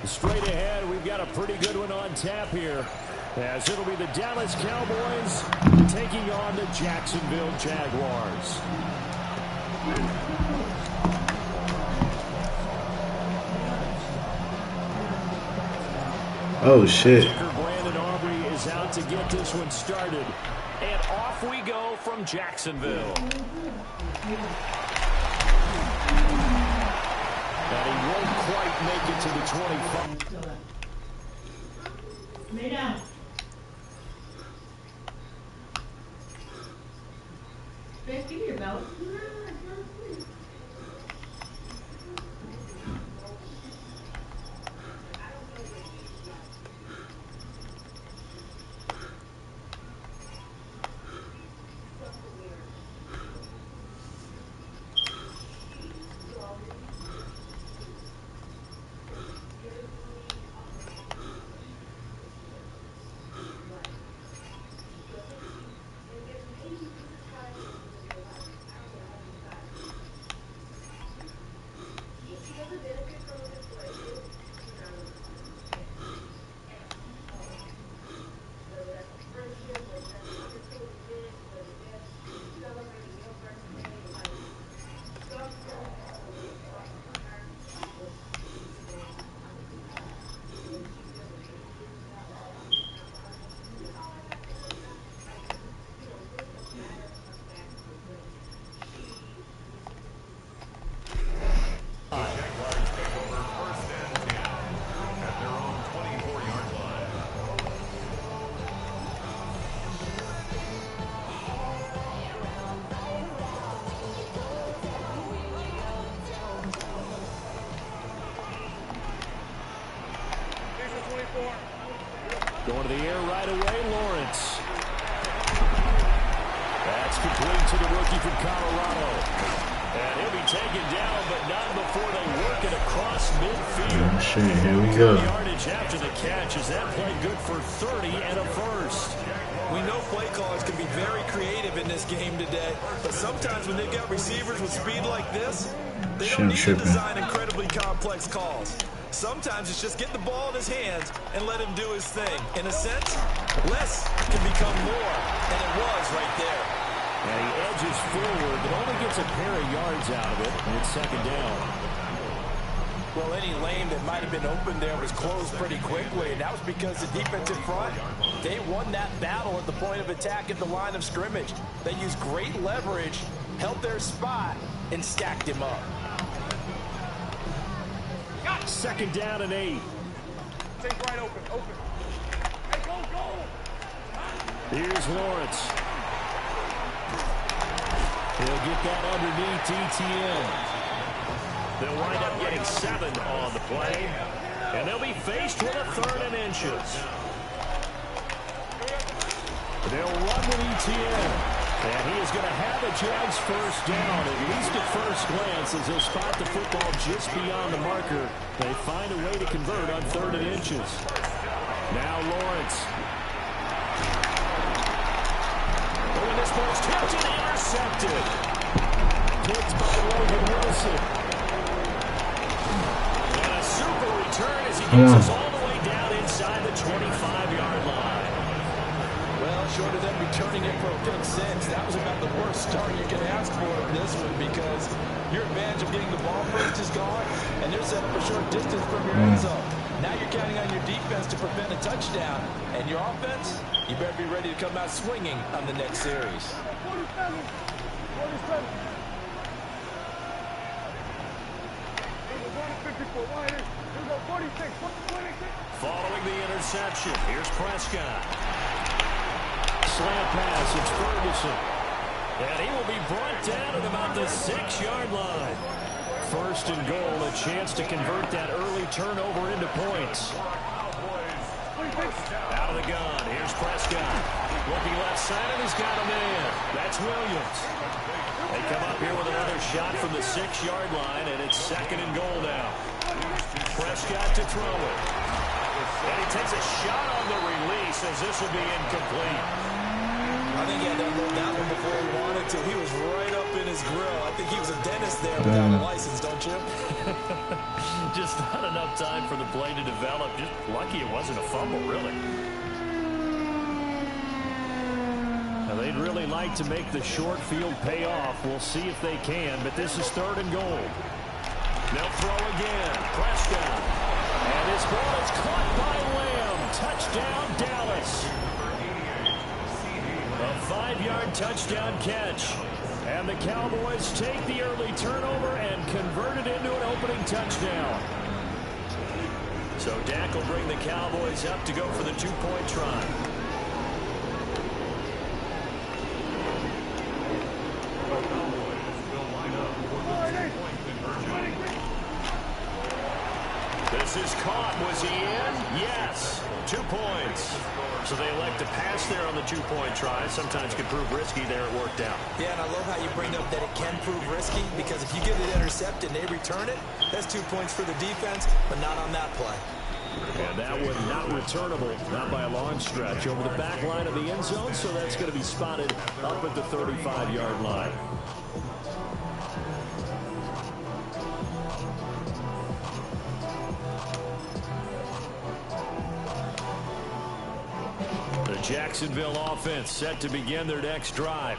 Straight ahead, we've got a pretty good one on tap here, as it'll be the Dallas Cowboys taking on the Jacksonville Jaguars. Oh, shit. Brandon Aubrey is out to get this one started. And off we go from Jacksonville. And he won't quite make it to the 25. Lay down. Beth, give me your belt. Going to the air right away, Lawrence. That's complete to the rookie from Colorado. And he'll be taken down, but not before they work it across midfield. Oh, shit, here we go. Yardage after the catch. Is that play good for 30 and a first? We know play callers can be very creative in this game today, but sometimes when they've got receivers with speed like this, they don't need to design incredibly complex calls. Sometimes it's just get the ball in his hands and let him do his thing. In a sense, less can become more, and it was right there. And he edges forward, but only gets a pair of yards out of it, and it's second down. Well, any lane that might have been open there was closed pretty quickly, and that was because the defensive front, they won that battle at the point of attack at the line of scrimmage. They used great leverage, held their spot, and stacked him up. Second down and 8. Take right open. Hey, go. Here's Lawrence. He'll get that underneath ETN. They'll wind up getting 7 on the play. And they'll be faced with a 3rd and inches. They'll run with ETN. And he is going to have the Jags first down, at least at first glance, as they'll spot the football just beyond the marker. They find a way to convert on 3rd and inches. Now Lawrence. Oh, and this ball's tipped and intercepted. Picked by Logan Wilson. And a super return as he gets us all the way down inside the 25-yard line. Well, short of them returning it for a pick 6, that was about the worst start you can ask for in this one, because your advantage of getting the ball first is gone, and they're set up a short distance from your end zone. Now you're counting on your defense to prevent a touchdown, and your offense, you better be ready to come out swinging on the next series. Following the interception, here's Prescott. Slant pass, it's Ferguson. And he will be brought down at about the 6-yard line. First and goal, a chance to convert that early turnover into points. Out of the gun, here's Prescott. Looking left side, and he's got a man. That's Williams. They come up here with another shot from the 6-yard line, and it's second and goal now. Prescott to throw it. And he takes a shot on the release, as this will be incomplete. I think he had to unload that one before he wanted to. He was right up in his grill. I think he was a dentist there without a license, don't you? Just not enough time for the play to develop. Just lucky it wasn't a fumble, really. Now, they'd really like to make the short field pay off. We'll see if they can, but this is 3rd and goal. They'll throw again. Prescott. And this ball is caught by Lamb. Touchdown, Dallas. A 5-yard touchdown catch. And the Cowboys take the early turnover and convert it into an opening touchdown. So Dak will bring the Cowboys up to go for the 2-point try. This is caught. Was he in? Yes. 2 points. So they elect to pass there on the 2-point try. Sometimes can prove risky. There it worked out. Yeah, and I love how you bring up that it can prove risky, because if you get it intercepted and they return it, that's 2 points for the defense, but not on that play. And that one not returnable, not by a long stretch, over the back line of the end zone, so that's going to be spotted up at the 35-yard line. Jacksonville offense set to begin their next drive.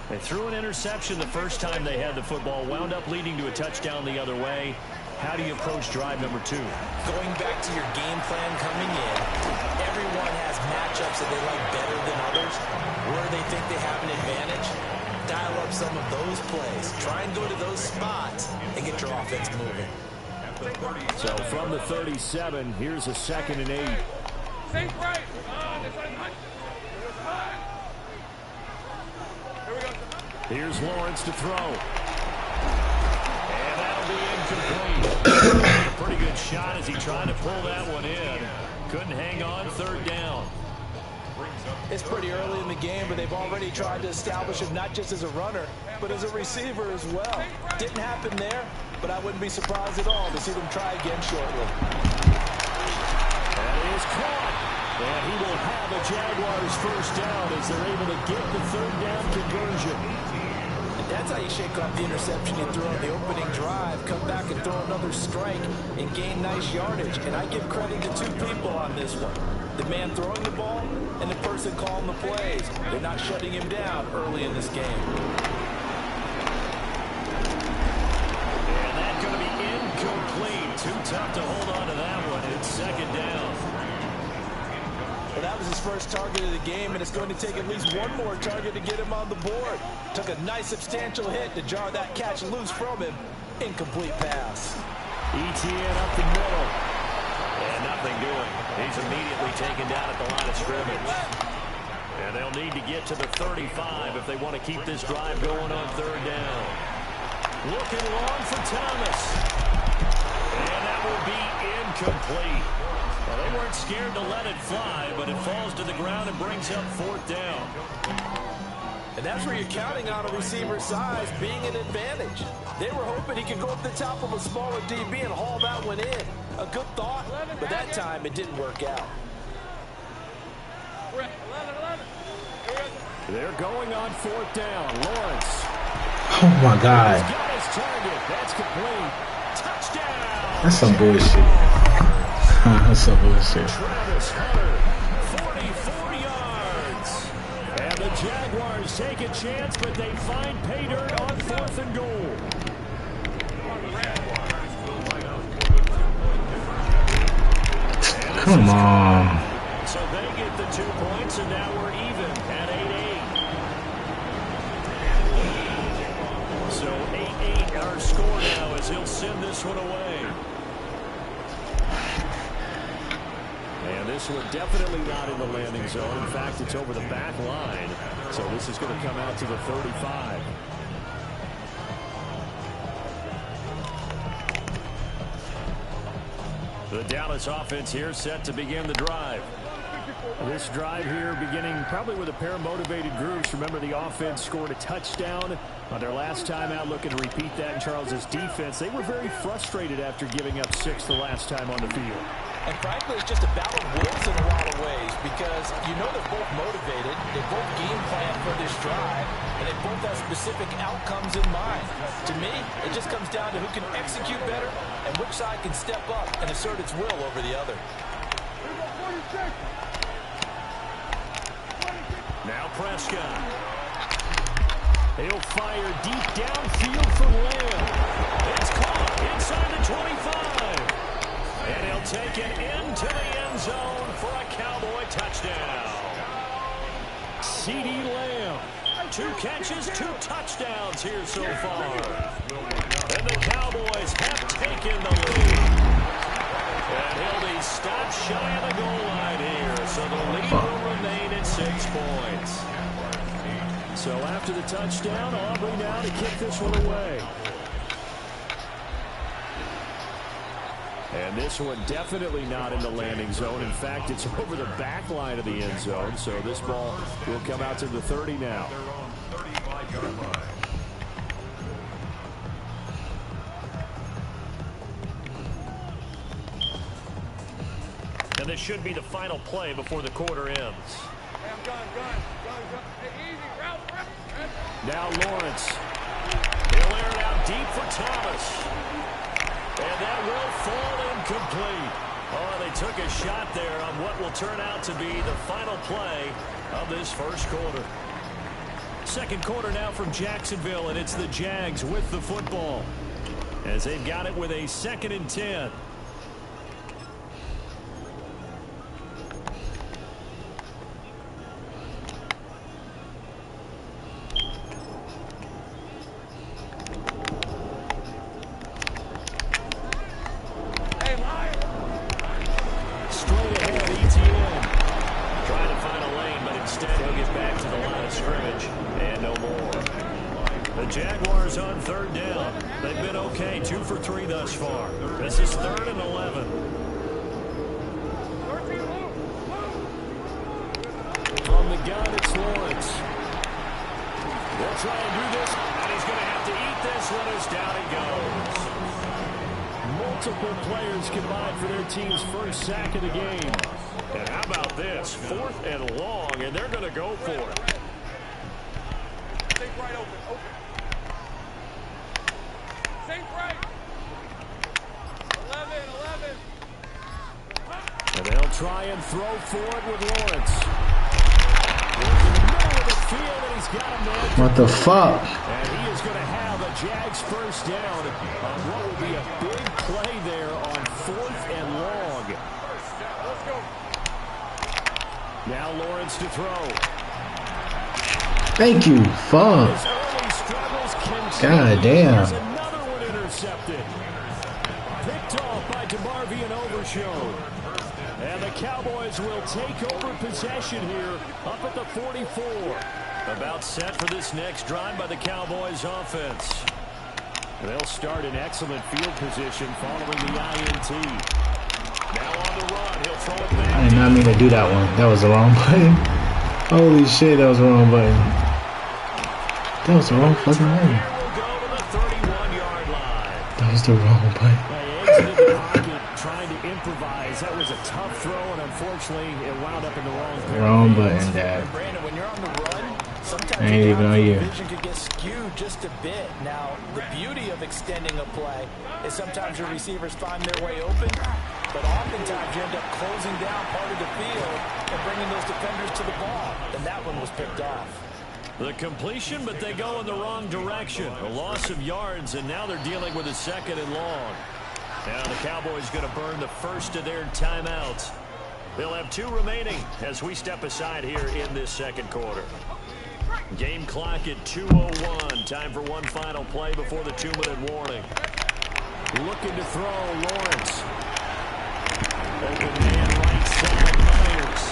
They threw an interception the first time they had the football, wound up leading to a touchdown the other way. How do you approach drive number 2? Going back to your game plan coming in, everyone has matchups that they like better than others, where they think they have an advantage. Dial up some of those plays. Try and go to those spots and get your offense moving. So from the 37, here's a 2nd and 8. Safe right. Here's Lawrence to throw. And that'll be incomplete. A pretty good shot as he tried to pull that one in. Couldn't hang on. 3rd down. It's pretty early in the game, but they've already tried to establish him not just as a runner, but as a receiver as well. Didn't happen there, but I wouldn't be surprised at all to see them try again shortly. That is caught. And he will have a Jaguars 1st down as they're able to get the 3rd down conversion. And that's how you shake off the interception you threw on the opening drive, come back and throw another strike and gain nice yardage. And I give credit to 2 people on this one. The man throwing the ball and the person calling the plays. They're not shutting him down early in this game. And that's going to be incomplete. Too tough to hold on to that one. It's 2nd down. Well, that was his first target of the game, and it's going to take at least one more target to get him on the board. Took a nice substantial hit to jar that catch loose from him. Incomplete pass. ETN up the middle. And nothing doing. He's immediately taken down at the line of scrimmage. And they'll need to get to the 35 if they want to keep this drive going on 3rd down. Looking long for Thomas. And that will be incomplete. Well, they weren't scared to let it fly, but it falls to the ground and brings up 4th down. And that's where you're counting on a receiver's size being an advantage. They were hoping he could go up the top of a smaller DB and haul that one in. A good thought, but that time it didn't work out. They're going on 4th down. Lawrence. Oh, my God. He's got his target. That's complete. Touchdown. That's some bullshit. That's some bullshit. Travis Hunter, 44 yards. And the Jaguars take a chance, but they find pay dirt on 4th and goal. Come on. So they get the 2 points, and now we're even at 8-8. So 8-8 our score now as he'll send this one away. And this one definitely not in the landing zone. In fact, it's over the back line. So this is going to come out to the 35. The Dallas offense here set to begin the drive. This drive here beginning probably with a pair of motivated groups. Remember, the offense scored a touchdown on their last time out, looking to repeat that in Charles's defense. They were very frustrated after giving up 6 the last time on the field. And frankly, it's just a battle of wills in a lot of ways because you know they're both motivated, they both game plan for this drive, and they both have specific outcomes in mind. To me, it just comes down to who can execute better and which side can step up and assert its will over the other. Now Prescott. He'll fire deep downfield for Lamb. It's caught inside the 25. And he'll take it into the end zone for a Cowboy touchdown. CeeDee Lamb. 2 catches, 2 touchdowns here so far. And the Cowboys have taken the lead. And he'll be stopped shy of the goal line here. So the lead will remain at 6 points. So after the touchdown, Aubrey now to kick this one away. And this one definitely not in the landing zone. In fact, it's over the back line of the end zone. So this ball will come out to the 30 now. And this should be the final play before the quarter ends. Now Lawrence. He'll air it out deep for Thomas. And that will fall incomplete. Oh, they took a shot there on what will turn out to be the final play of this first quarter. Second quarter now from Jacksonville, and it's the Jags with the football as they've got it with a 2nd and 10. Jaguars on 3rd down. They've been okay, 2 for 3 thus far. This is 3rd and 11. From the gun, it's Lawrence. They'll try and do this, and he's going to have to eat this one as down he goes. Multiple players combined for their team's first sack of the game. And how about this? 4th and long, and they're going to go for it. Think right open. Right. 11. And they'll try and throw forward with Lawrence. In the middle of the field, and he's got a man. What the fuck? And he is going to have a Jags first down on what will be a big play there on 4th and long. Let's go. Now Lawrence to throw. Thank you. Fuck. God damn. Intercepted. Picked off by DeMarvion Overshown. And the Cowboys will take over possession here up at the 44. About set for this next drive by the Cowboys offense. They'll start in excellent field position following the INT. Now on the run, he'll throw it back. I did not mean to do that one. That was the wrong button. Holy shit, that was the wrong button. That was the wrong fucking button. That was the wrong button. Exited the pocket, trying to improvise. That was a tough throw, and unfortunately, it wound up in the wrong button, Dad. Brandon, when you're on the run, sometimes I ain't even on you. vision could get skewed just a bit. Now, the beauty of extending a play is sometimes your receivers find their way open, but oftentimes you end up closing down part of the field and bringing those defenders to the ball, and that one was picked off. The completion, but they go in the wrong direction. A loss of yards, and now they're dealing with a 2nd and long. Now the Cowboys going to burn the first of their timeouts. They'll have 2 remaining as we step aside here in this second quarter. Game clock at 2:01. Time for one final play before the 2-minute warning. Looking to throw, Lawrence. Open man right side, Myers.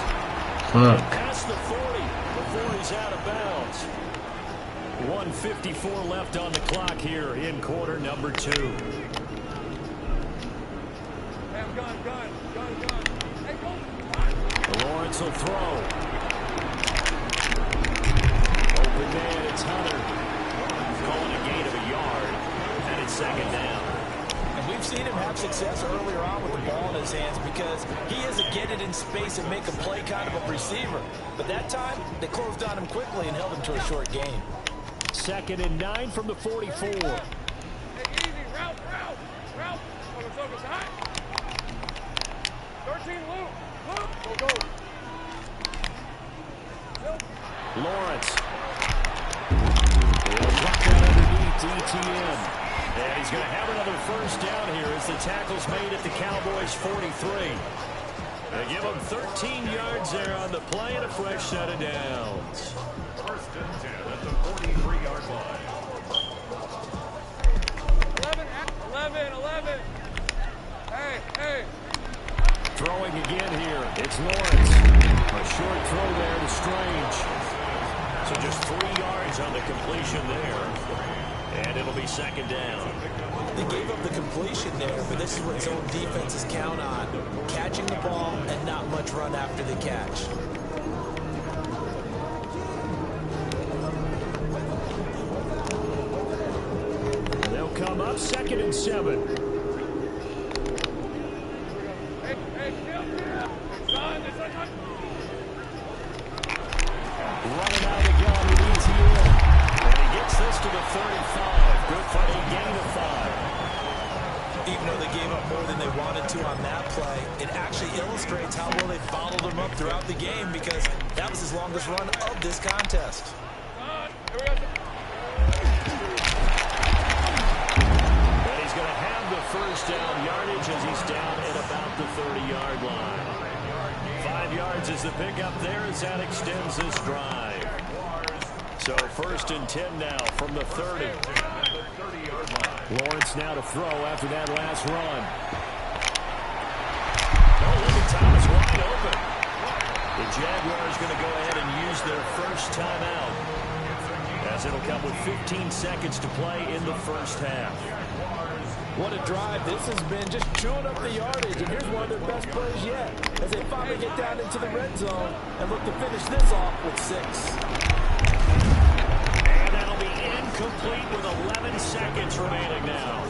Fuck. Past the 40 before he's out of bounds. 1:54 left on the clock here in quarter number 2. Gun. Hey, go. Lawrence will throw. Open man, it's Hunter. Calling a gain of a yard. And it's 2nd down. And we we've seen him have success earlier on with the ball in his hands because he is a get it in space and make a play kind of a receiver. But that time, they closed on him quickly and held him to a short gain. 2nd and 9 from the 44. Hey, easy. Route. Focus. High. 13, Luke. Go. Lawrence. He'll drop that underneath ETN. And he's going to have another first down here as the tackle's made at the Cowboys' 43. They give him 13 yards there on the play and a fresh set of downs. 1st and 10 at the 43-yard line. 11. Hey. Throwing again here. It's Lawrence. A short throw there to Strange. So just 3 yards on the completion there. And it'll be 2nd down. They gave up the completion there, but this is what zone defenses count on. Catching the ball and not much run after the catch. They'll come up 2nd and 7. Hey, son, it's like Running out of the gun with ETN. And he gets this to the 35. Good for a gain of 5. Even though they gave up more than they wanted to on that play, it actually illustrates how well they followed them up throughout the game because that was his longest run of this contest. here we go. And he's going to have the first down yardage as he's down at about the 30-yard line. 5 yards is the pickup there as that extends this drive. So 1st and 10 now from the 30. Lawrence now to throw after that last run. Oh, look at Thomas wide open. The Jaguars going to go ahead and use their first timeout as it'll come with 15 seconds to play in the first half. What a drive this has been, just chewing up the yardage, and here's one of their best plays yet as they finally get down into the red zone and look to finish this off with 6. And that'll be incomplete with 11 seconds remaining now.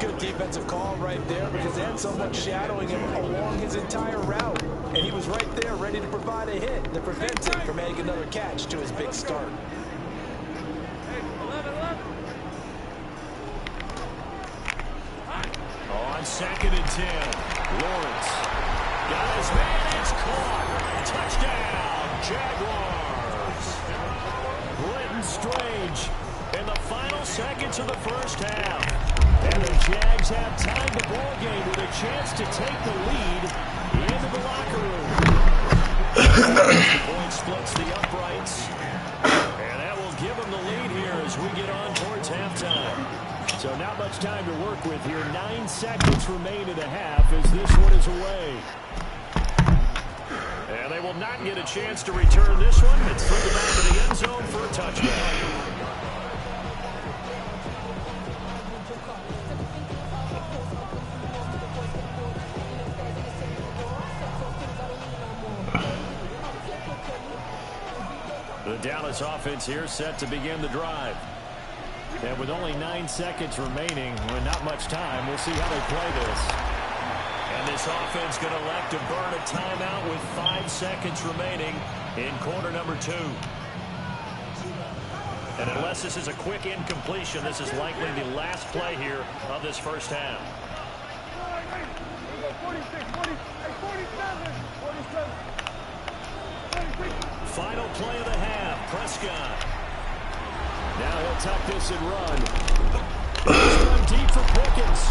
Good defensive call right there because they had someone shadowing him along his entire route, and he was right there ready to provide a hit that prevents him from making another catch to his big start. Hey, 11. On 2nd and 10, Lawrence got his man. It's caught. Touchdown, Jaguars. Britton Strange in the final seconds of the first half. And the Jags have tied the ball game with a chance to take the lead into the locker room. The point splits the uprights. And that will give them the lead here as we get on towards halftime. So not much time to work with here. 9 seconds remain in the half as this one is away. And they will not get a chance to return this one. It's through the back of the end zone for a touchdown. The Dallas offense here set to begin the drive. And with only 9 seconds remaining, with not much time, we'll see how they play this. And this offense going to elect to burn a timeout with 5 seconds remaining in quarter number 2. And unless this is a quick incompletion, this is likely the last play here of this first half. 46, 47, 46. Final play of the half, Prescott. Now he'll tuck this and run. He's run deep for Pickens.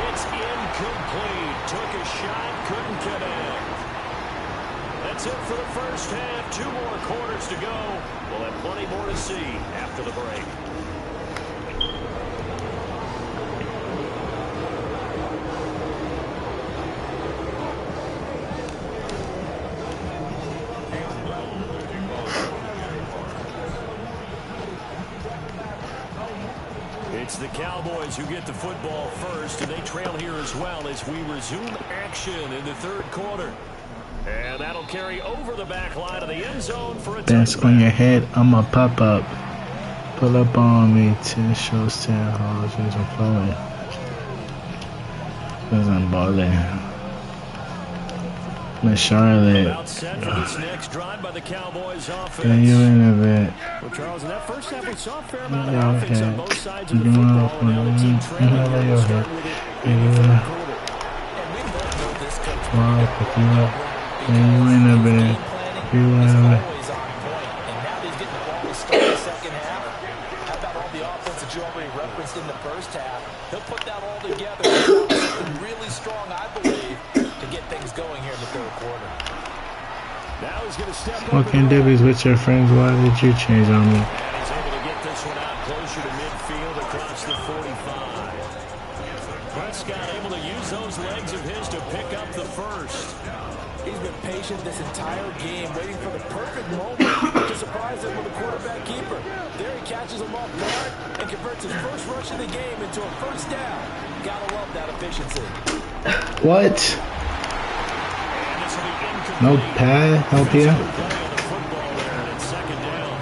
It's incomplete. Took a shot, couldn't connect. That's it for the first half. 2 more quarters to go. We'll have plenty more to see after the break. It's the Cowboys who get the football first, and they trail here as well as we resume action in the 3rd quarter. And that'll carry over the back line of the end zone for a That's on your head. I'ma pop up. Pull up on me. 10 shows, 10 hoes. I'm flowing. Cause I'm balling. Miss Charlotte. About set for this next drive by the Cowboys offense. Can you in a bit? Well, Charles, in that first half, we saw a fair amount Your of offense on head. both sides of the football, and now the team trailing here. We'll start with it in the third quarter. And we both know this coach. Wow, pick you up. Can you in a bit? You in a bit. Always on point. And now he's getting the ball to start the second half. How about all the offense that you already referenced in the first half? He'll put that all together. Something really strong, I believe, to get things going here in the third quarter. Now he's going to step up. Fucking Dibbies with your friends. Why did you change on me? And he's able to get this one out closer to midfield across the 45. Prescott able to use those legs of his to pick up the first. He's been patient this entire game, waiting for the perfect moment to surprise him with a quarterback keeper. There he catches him off guard and converts his first rush of the game into a first down. Gotta love that efficiency. What? And this will be incomplete. No pad? Help you? Play on the football there, and it's second down.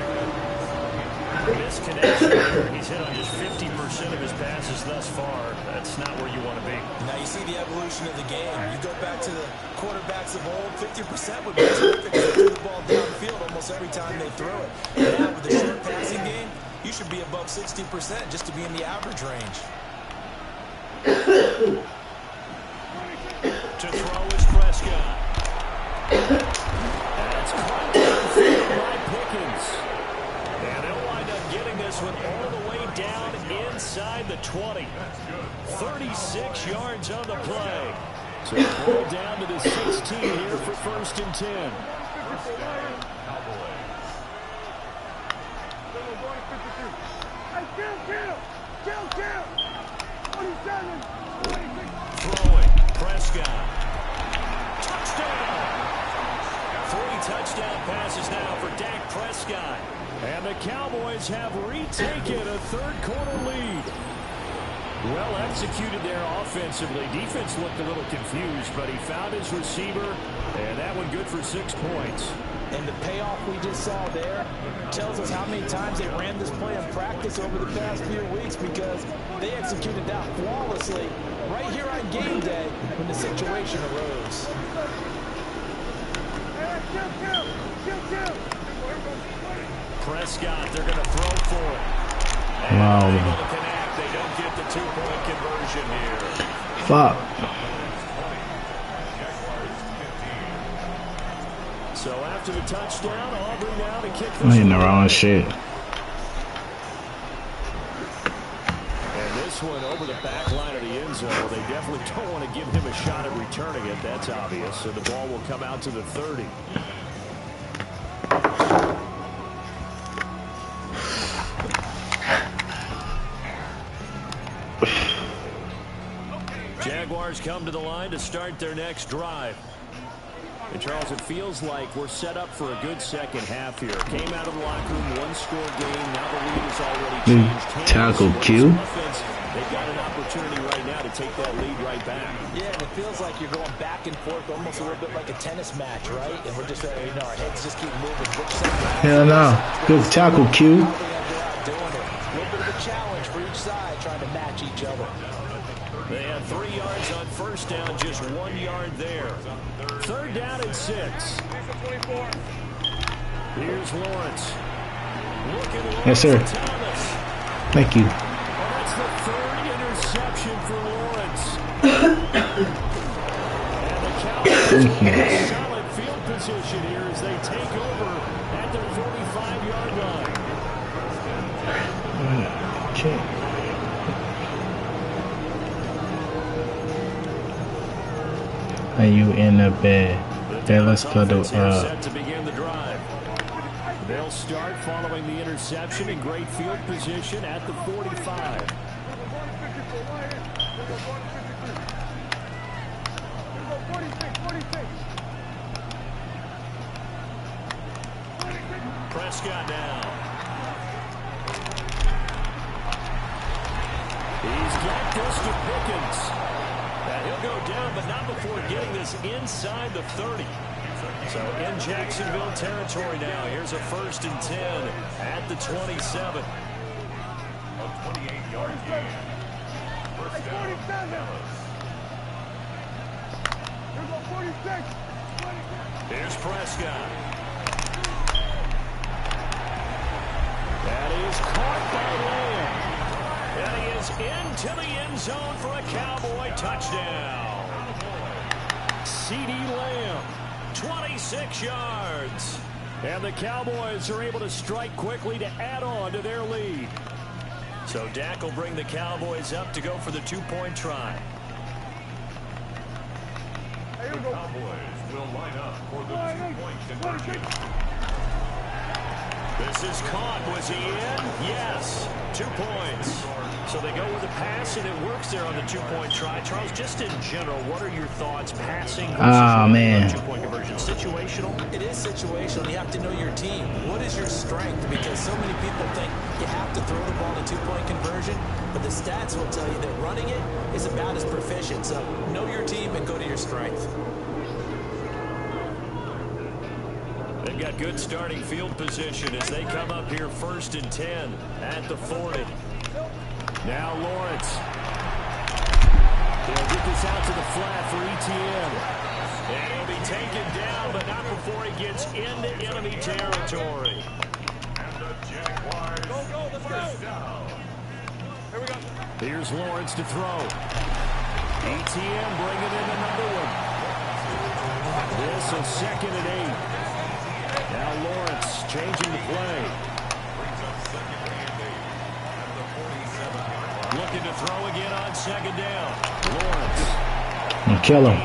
Misconnection there. He's hit on just 50% of his passes thus far. That's not where you want to be. Now you see the evolution of the game. You go back to the quarterbacks of old, 50% would be terrific because they threw the ball downfield almost every time they throw it. Now with the short passing game, you should be above 60% just to be in the average range. To throw is Prescott. That's caught downfield by Pickens. And they'll wind up getting this one all the way down inside the 20. 36 yards on the play. So ball down to the 16 here for first and 10. Throwing, Prescott. Touchdown! 3 touchdown passes now for Dak Prescott. And the Cowboys have retaken a third quarter lead. Well executed there offensively. Defense looked a little confused, but he found his receiver, and that one good for 6 points. And the payoff we just saw there tells us how many times they ran this play in practice over the past few weeks, because they executed that flawlessly right here on game day when the situation arose. Prescott, they're going to throw for it. Wow. Able to connect. They don't get the 2-point conversion here. Fuck. So after the touchdown, Aubrey now to kick I'm this hitting the one. wrong shit. And this one over the back line of the end zone. They definitely don't want to give him a shot at returning it. That's obvious. So the ball will come out to the 30. Jaguars come to the line to start their next drive. And Charles, it feels like we're set up for a good second half here. Came out of the locker room, one-score game. Now the lead is already Big changed. tackle Kansas Q. offense, they've got an opportunity right now to take that lead right back. Yeah, and it feels like you're going back and forth almost a little bit like a tennis match, right? And we're just, our heads just keep moving. Hell no. Good tackle, Q. Doing it. A little bit of a challenge for each side trying to match each other. They had 3 yards on first down, just 1 yard there. Third down and 6. Here's Lawrence. Looking Lawrence. Yes, sir. Thomas. Thank you. And that's the 3rd interception for Lawrence. And the Cowboys Thank you. in solid field position here as they take over at their 45-yard line. Okay. Are you in the bed? Okay, let's go to Set to begin the drive. They'll start following the interception in great field position at the 45. Prescott now. He's got this to Pickens. And he'll go down, but not before getting this inside the 30. So in Jacksonville territory now. Here's a 1st and 10 at the 27. A 28-yard gain. First down, Dallas. Here's Prescott. That is caught by Lamb. And he is into the end zone for a Cowboy touchdown. CeeDee Lamb, 26 yards. And the Cowboys are able to strike quickly to add on to their lead. So Dak will bring the Cowboys up to go for the two-point try. The Cowboys will line up for the two-point conversion. This is caught. Was he in? Yes. 2 points. So they go with a pass, and it works there on the two-point try. Charles, just in general, what are your thoughts passing versus two-point conversion? Situational? It is situational. You have to know your team. What is your strength? Because so many people think you have to throw the ball in a two-point conversion, but the stats will tell you that running it is about as proficient. So know your team and go to your strength. They've got good starting field position as they come up here 1st and 10 at the 40. Now Lawrence. They'll get this out to the flat for ETN. And he'll be taken down, but not before he gets into enemy territory. And the Jaguars first down. Here we go. Here's Lawrence to throw. ETN bringing in another one. This is 2nd and 8. Now Lawrence changing the play. Looking to throw again on 2nd down. Lawrence. I'm kill him.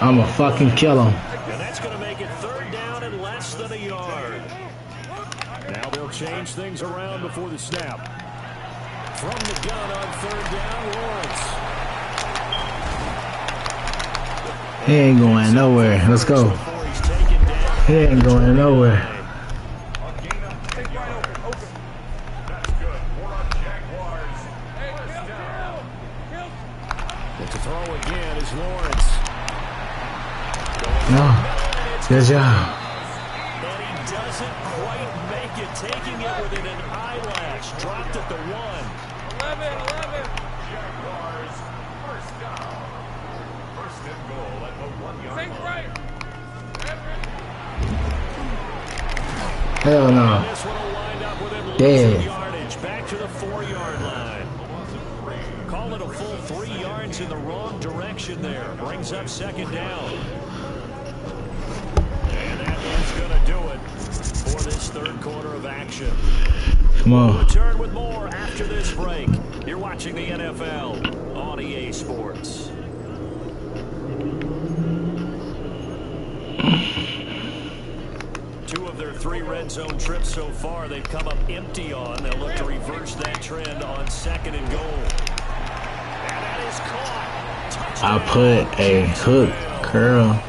I'm a fucking kill him. And that's going to make it 3rd down and less than a yard. Now they'll change things around before the snap. From the gun on 3rd down, Lawrence. He ain't going nowhere. Let's go. He ain't going nowhere. That's good for our Jaguars. First down. But to throw again is Lawrence. No. Good job. And he doesn't quite make it, taking it within an eyelash. Dropped at the 1. 11. Jaguars first down. 1st and goal at the 1-yard Think line. right. Hell no. This one will wind up with him Dead. losing yardage. Back to the 4-yard line. Call it a full 3 yards in the wrong direction there. Brings up 2nd down. And that is going to do it for this 3rd quarter of action. Come We'll on. return with more after this break. You're watching the NFL on EA Sports. Two of their 3 red zone trips so far, they've come up empty on. They'll look to reverse that trend on 2nd and goal. And that is caught. I put a hook curl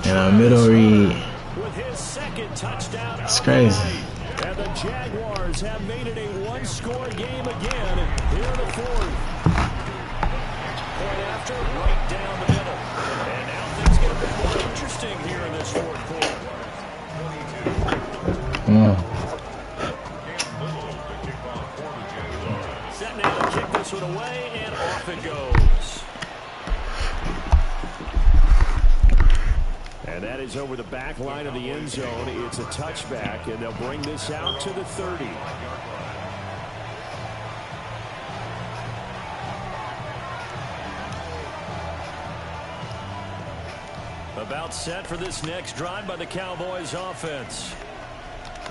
and a middle read. With his 2nd touchdown. It's crazy. And the Jaguars have made it a 1-score game again here in the 4th. Point after, right down the middle. And now things get a bit more interesting here in this 4th quarter. Come on. Set now to kick this one away, and off it goes. And that is over the back line of the end zone. It's a touchback, and they'll bring this out to the 30. About set for this next drive by the Cowboys offense.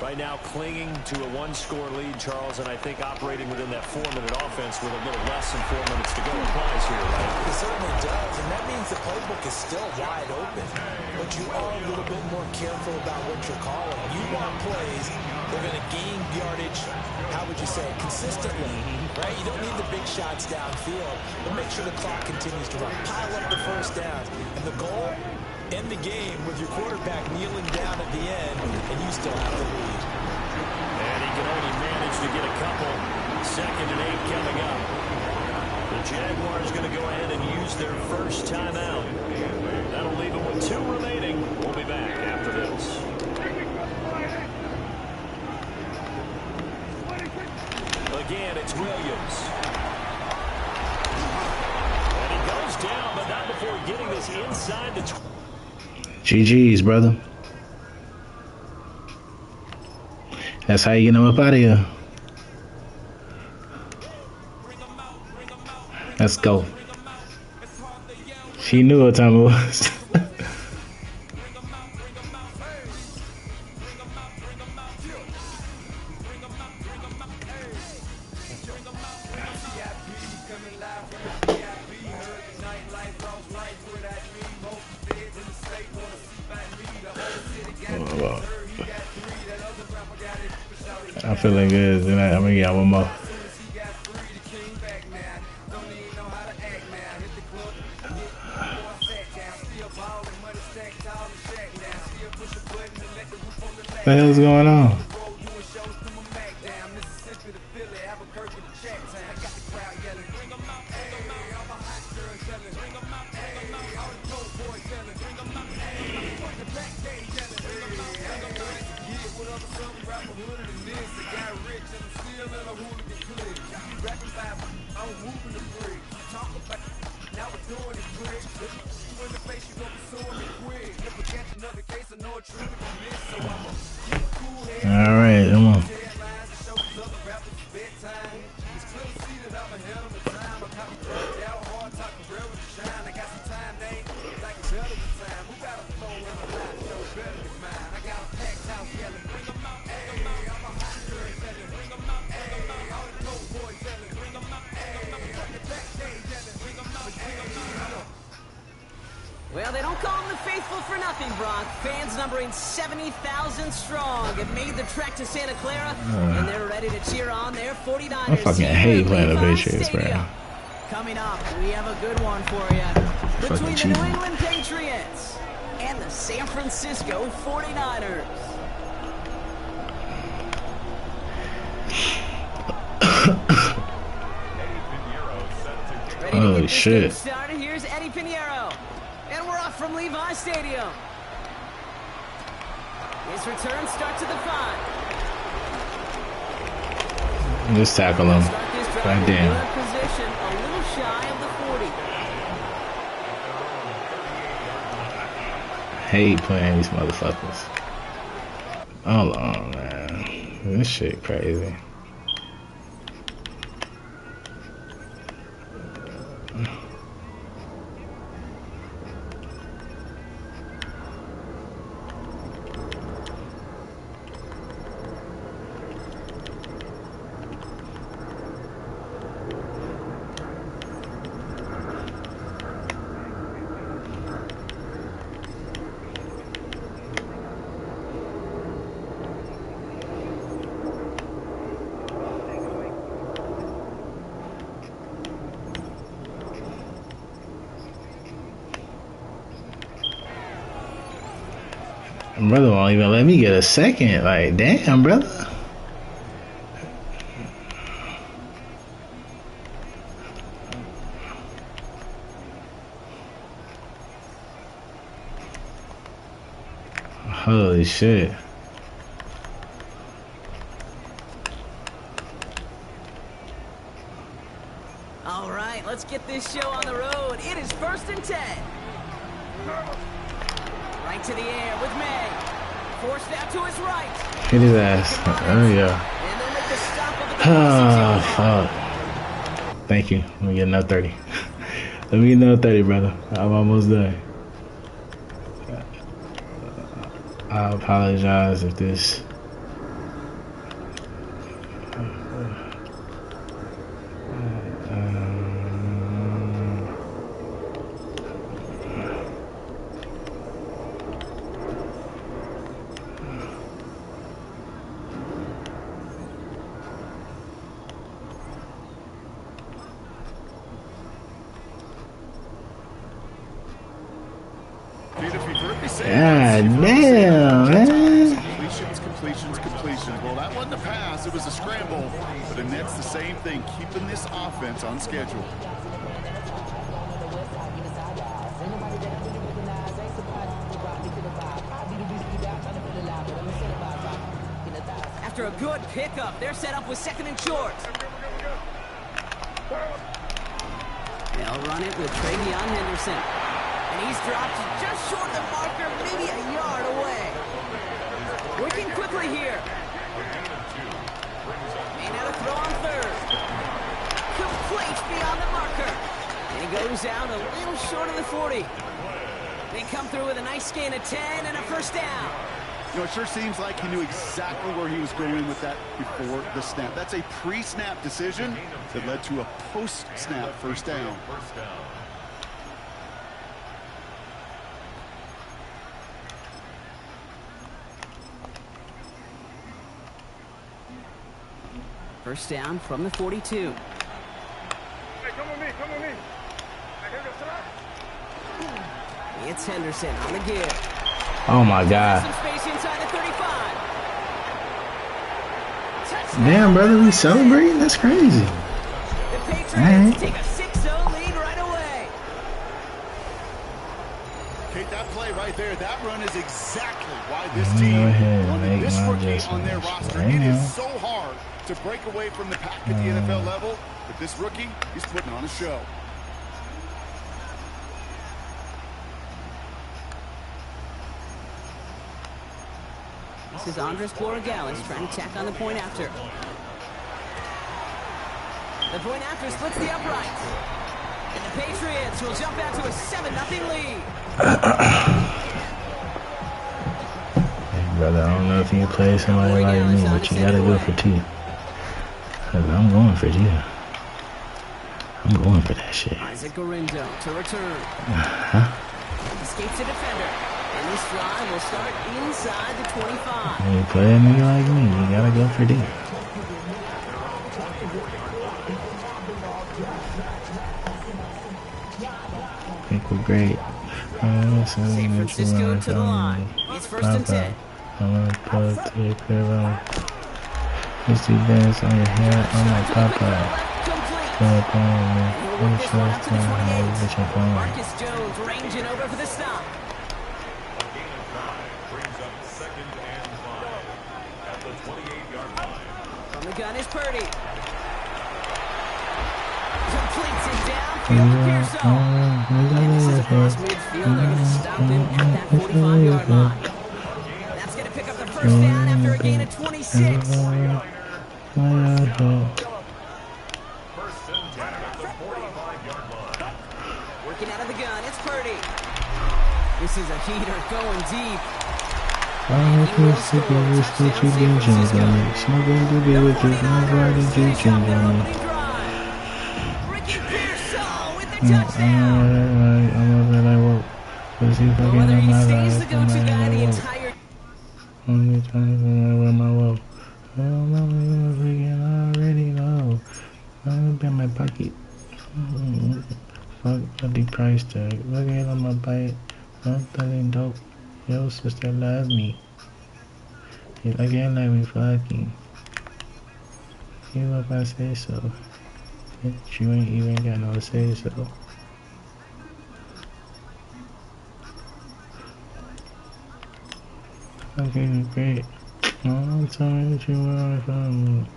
Right now clinging to a 1-score lead, Charles, and I think operating within that 4-minute offense with a little less than 4 minutes to go applies here, right? It certainly does, and that means the playbook is still wide open. But you are a little bit more careful about what you're calling. You want plays, they're going to gain yardage, how would you say, consistently, right? You don't need the big shots downfield, but make sure the clock continues to run. Pile up the 1st downs, and the goal, end the game with your quarterback kneeling down at the end, and you still have the lead. And he can only manage to get a couple. 2nd and 8 coming up. The Jaguars going to go ahead and use their first timeout. That'll leave them with 2 remaining. We'll be back after this. Again, it's Williams. And he goes down, but not before getting the is inside the GG's, brother. That's how you get him up out of here. Let's go. She knew what time it was. I'm feeling good. Then I'm gonna get one more. What the hell's going on? All right, come on. Well, they don't call them the faithful for nothing, Brock. Fans numbering 70,000 strong have made the trek to Santa Clara, and they're ready to cheer on their 49ers. I fucking hate playing the Patriots, bro. Coming up, we have a good one for you. Between the New England Patriots and the San Francisco 49ers. Holy shit. Started. Here's Eddie Pinheiro. And we're off from Levi Stadium. His return starts at the 5. Just tackle him. God damn. Position, a little shy of the 40. Hate playing these motherfuckers. Hold on, man. This shit crazy. Brother won't even let me get a second. Like, damn, brother. Holy shit. All right, let's get this show on the road. It is 1st and 10. Right to the air with May. Forced out to his right. Hit his ass. There we go. And they'll make the stop of the Oh, fuck. Thank you. Let me get another 30. Let me get another 30, brother. I'm almost done. I apologize if this... God damn, man. Completions. Well, that wasn't a pass. It was a scramble. But the Nets, the same thing, keeping this offense on schedule. After a good pickup, they're set up with 2nd and short. They'll run it with Travion Henderson. And he's dropped just short of the marker, maybe a yard away. Working quickly here. And now to throw on third. Complete beyond the marker. And he goes out a little short of the 40. They come through with a nice gain of 10 and a first down. You know, it sure seems like he knew exactly where he was going with that before the snap. That's a pre-snap decision that led to a post-snap first down. First down from the 42. Hey, come with me, come with me. Hey, here goes It's Henderson on the give. Oh my God. Some space inside the 35. Damn, brother, we celebrating? That's crazy. The Patriots take a 6-0 lead right away. Kate, that play right there, that run is exactly why this team wanted this rookie on their roster. It is so hard to break away from the pack at the NFL level, but this rookie is putting on a show. This is Andres Borregales trying to tack on the point after. The point after splits the uprights. And the Patriots will jump out to a 7-0 lead. Hey, brother, I don't know if you play somebody like me, but you gotta go for T. Cause I'm going for you. I'm going for that shit. Isaac Gorindo to return. Escapes the defender. And this drive will start inside the 25. When you play a nigga like me, you gotta go for D. I think we're great. San Francisco to the line. It's first and 10. I'm gonna put to your crib on. Just do dance on your hair. I'm like Papa. Marcus Jones ranging over for the stop. From the gun is Purdy. Completes it downfield to Pearson. And this is across midfield. They're going to stop him at that 45-yard line. That's going to pick up the first down after a gain of 26. Working out of the gun, it's Purdy. This is a heater going deep. Ricky Pearson with the touchdown. Whether he stays the go-to guy the entire Only time where my love. I already know. I'm in my pocket. Fuck the price tag. Look at it on my bite. I'm telling dope. Yo, sister, love me. You like it like me fucking. You if I say so. Bitch, you ain't even got no say so. Okay, great. I'm telling you what you want from me.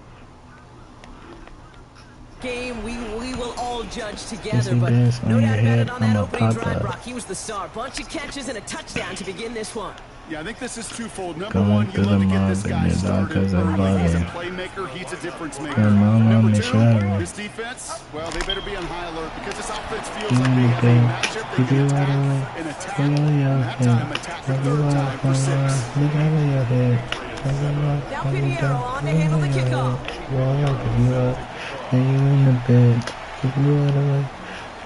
game we will all judge together, but no doubt about it on that opening drive, Brock. He was the star. Bunch of catches and a touchdown to begin this one. Yeah, I think this is twofold. Number one, you love to get this guy started early. He's a playmaker. He's a difference maker. Number two, this defense, well, they better be on high alert because this offense feels like they have a matchup they can attack and attack. And that time, attack the third time for 6. Now Pinheiro on to handle the kickoff.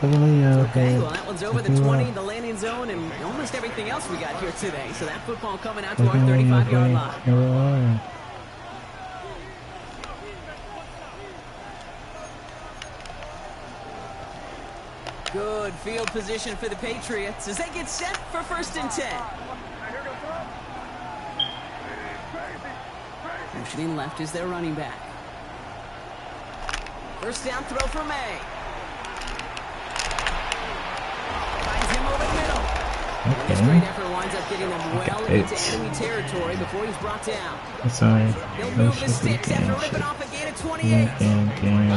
Okay, well that one's over the 20, the landing zone, and almost everything else we got here today. So that football coming out to our 35-yard line. Good field position for the Patriots as they get set for first and 10. Motioning left is their running back. First down throw for May. Finds him over the middle. Okay. Great effort, ends up getting them well into enemy territory before he's brought down. I'm sorry. He'll move the sticks after ripping off a gain of 28.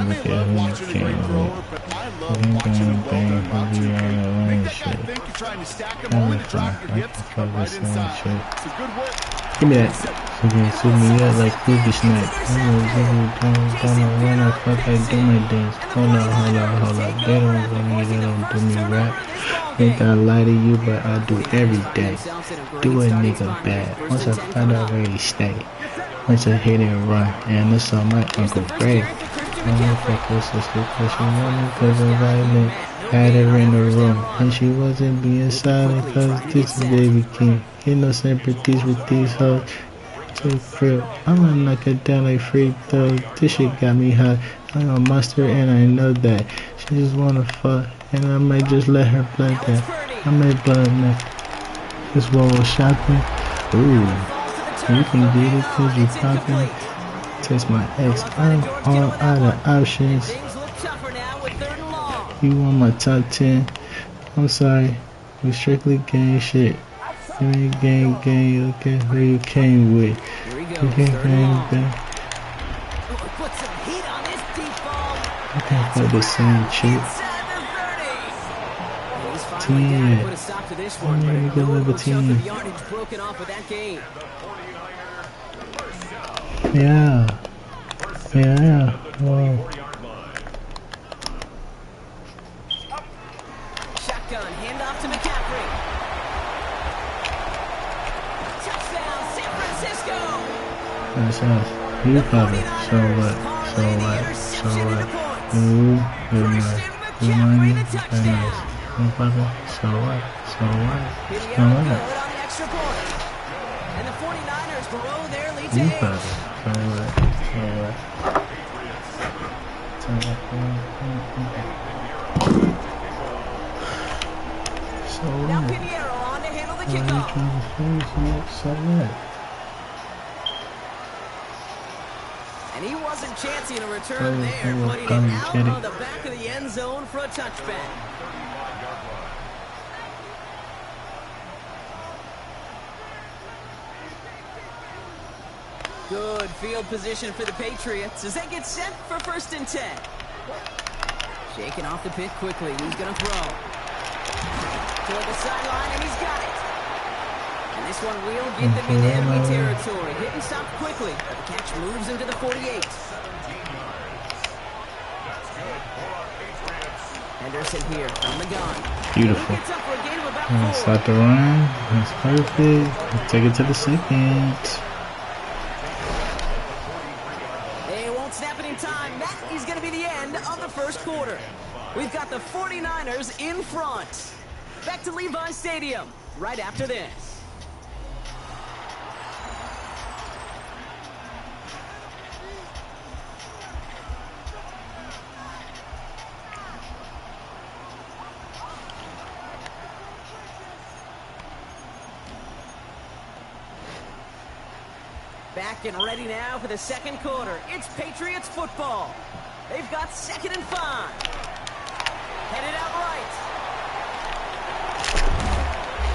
Look at who you came with. Bang, shit. Give me that. So me up like booby snack. When I fuck, I do my dance. Hold up. They don't do me rap. Think I lie to you, but I do every day. Do a nigga bad. Once I find out where he stay. Once I hit and run. And this on my Uncle Greg. I'm gonna fuck her sister cause she wanted cause I'm violent. Had her in the room. And she wasn't being silent cause this is baby king. Get no sympathies with these hoes. To the crib. I'm gonna knock it down like free throws. This shit got me hot. I'm a monster and I know that. She just wanna fuck. And I might just let her blood that. I might blood that. This one was shopping. Ooh. You can get it cause you poppin'. Text my ex. I'm all out of options. You want my top 10? I'm sorry. We strictly gang shit. You ain't gang. Look at who you came with. You can't gang back. I can't play the same chick. 10. I'm gonna level 10. Yeah. Wow. Shotgun, handoff to McCaffrey. Touchdown, San Francisco. That's us. You cover. So what? Ooh, good night. Good money. Very nice. You cover. So what? And the 49ers blow their lead to You 8. cover. So what? Now Pinheiro on to handle the kickoff. And he wasn't chancing a return there, putting it out on the back of the end zone for a touchback. Good field position for the Patriots as they get set for 1st and 10. Shaking off the pick quickly. He's going to throw. Toward the sideline, and he's got it. And this one will get them into enemy territory. Hit and stop quickly. But the catch moves into the 48. Henderson here on the gun. Beautiful. Start the run. That's perfect. Let's take it to the second. They won't snap it in time. That is going to be the end of the 1st quarter. We've got the 49ers in front. Back to Levi's Stadium right after this. Back and ready now for the 2nd quarter. It's Patriots football. They've got 2nd and 5. Headed out right.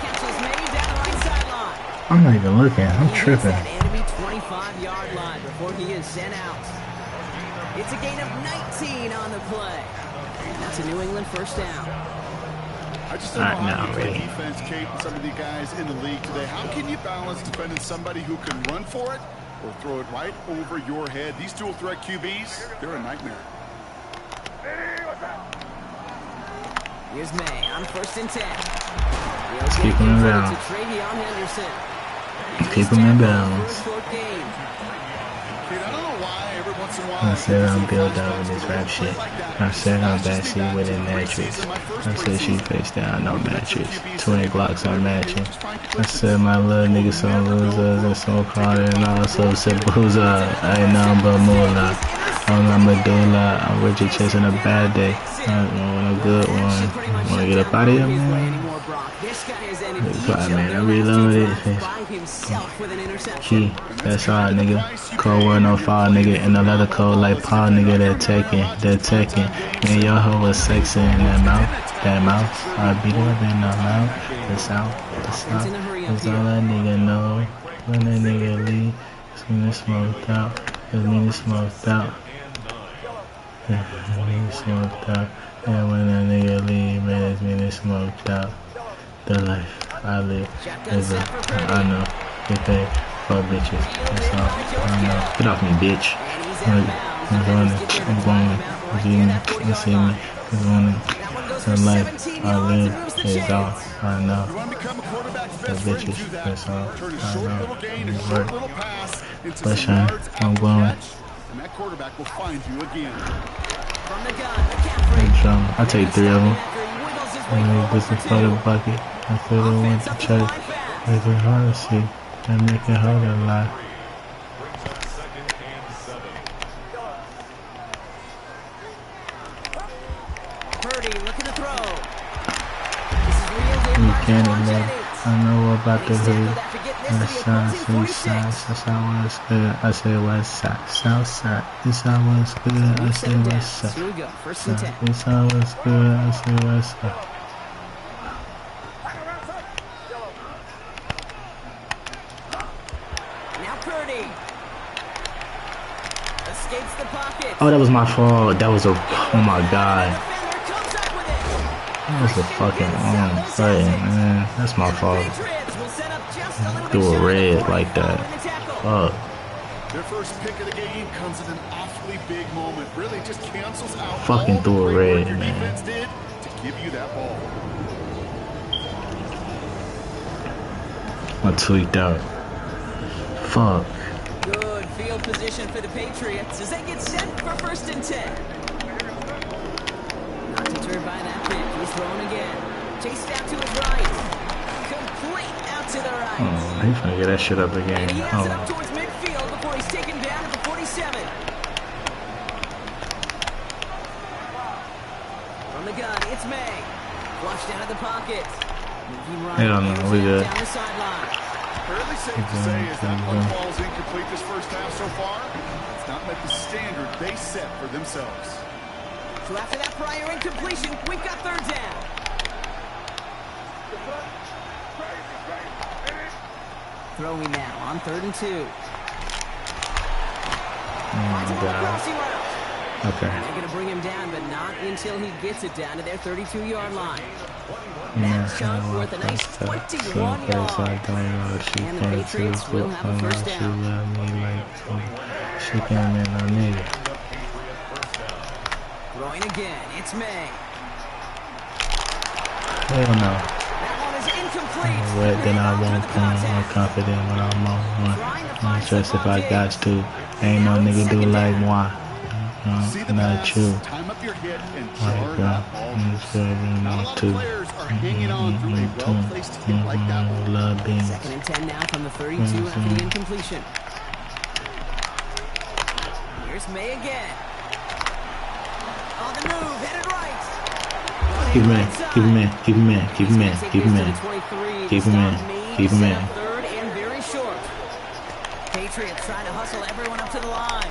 Catch is made down the right sideline. I'm not even looking. I'm tripping. That enemy 25-yard line before he is sent out. It's a gain of 19 on the play. That's a New England 1st down. I just don't know how you play defense, Kate, with some of the guys in the league today. How can you balance defending somebody who can run for it or throw it right over your head? These dual threat QBs, they're a nightmare. Here's May on 1st and 10. Let's keep him in bounds. Keep him in bounds. I said I'm built out with this rap shit. I said I'm backseat with a mattress. I said she face down, no mattress. 20 Glocks on matching. I said my little nigga some losers and some Carter and also said boozer. I ain't nothing but moolah. I'm medulla. I'm Richard chasing a bad day. I want a good one. Wanna get up out of here, man? Brock. This guy has ended each of man, I their last 2 reloaded. drives by himself with an interception. Key, that's all, nigga. Code word no fall, nigga. And the letter code like Paul, nigga. They're taking. Man, your hoe was sexy in that mouth. I beat her up in the mouth. The south. That's all that nigga know. When that nigga leave, it's mean it's smoked out. It's mean it's smoked out. Yeah, it's mean it's smoked out. And when that nigga leave, man, it's mean it's smoked out. The life I live is I know. Get paid for bitches. That's all. I know. Get off me, bitch. I'm going. You see me. I'm going. The life I live is all I know. The bitches. That's all I know. Push on. I'm going. And that quarterback will find you again. I take 3 of them. And this is for the bucket. I could have went to church. Make it hard to see. And make it hard to lie. Purdy looking to throw. This is real deal. You can't know. I know about the hood. West side, east side, that's how it's good. I say west side, south side. This how it's good. I say west side. Here we go. First and 10. This how it's good. I say west side. Now Purdy escapes the pocket. Oh, that was my fault. That was a. Oh my god. That was a fucking play, man. That's my fault. Do a red like that. Fuck. Their first pick of the game comes at an awfully big moment. Really just cancels out. Fucking threw a red, man. Defense did to give you that ball. I tweaked out. Fuck. Good field position for the Patriots as they get set for first and 10. Not deterred by that pick. He's thrown again. Chased out to his right. Complete out to the right. Oh, he's gonna get that shit up again. And he has it up towards midfield before he's taken down at the 47. From the gun, it's May. Flushed out of the pocket. Hell no, we good. Down the sideline. Fairly safe to say is that one ball is incomplete this first half so far. It's not met the standard they set for themselves. So after that prior incompletion, we've got third down. Throwing now on 3rd and 2. Oh, God. Okay. They're going to bring him down, but not until he gets it down to their 32-yard line. Yeah, That chunk worth a nice 21 yards. And the Patriots will have a first down. She came in on nigga. Throwing again, it's May. Hell no. That one is incomplete. Well, then I won't come more confident when I'm on one. I'm just if I got to. Ain't no nigga do like moi. Not true. Time up your hit and Like, love beans. 2nd and 10 now from the 32 after the incompletion. Here's May again. On the move, headed right. Keep him in. Third and very short. Patriots trying to hustle everyone up to the line.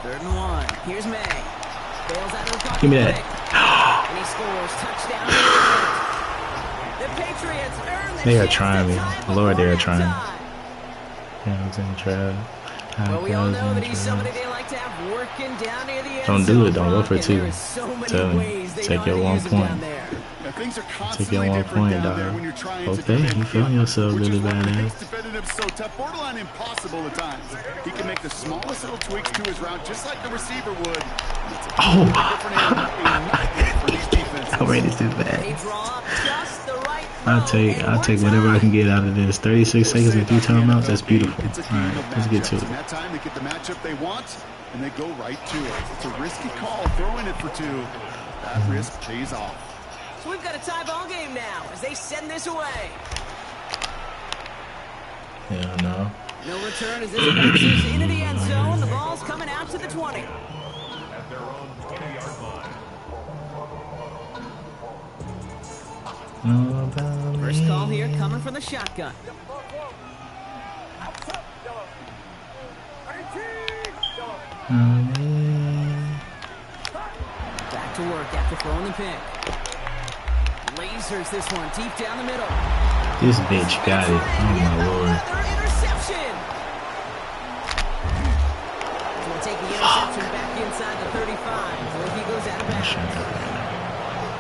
3rd and 1. Here's May. Bails out of the pocket. Give me that. And he scores. Touchdown. The Patriots earn the They are chance trying to me. tie before Lord, they are trying me. halftime. Yeah, I was in trap. Well, we all know that he's somebody they like to have working down near the end Don't do it. zone, Don't go for and two. there is so many Tell him. ways they Take know your how to 1 use him down point. Now, there. things are Take constantly your 1 different point, down there dog. when you're trying to Okay, defend you him, feeling yourself which really is what bad, makes man. defending him so tough, borderline impossible at times. He can make the smallest little tweaks to his route, just like the receiver would. Oh! Different animal, a nightmare for these defenses. I'm ready to do They that. draw up just the right I'll throw, and take we're whatever I tied. can get out of this. 36 seconds and 3 timeouts. That's beautiful. It's a All game right, of let's get to matchups, it. and that time they get the matchup they want, and they go right to it. It's a risky call, throwing it for 2. That risk pays off. So we've got a tie ball game now as they send this away. Hell no. No return as this bounces into the end zone. The ball's coming out to the 20. At their own 20-yard line. Know about me. First call here coming from the shotgun. Back to work after throwing the pick. Lasers this one deep down the middle. This bitch got it. Oh my lord. Another interception. So we'll take the interception back inside the 35. So he goes out of bounds.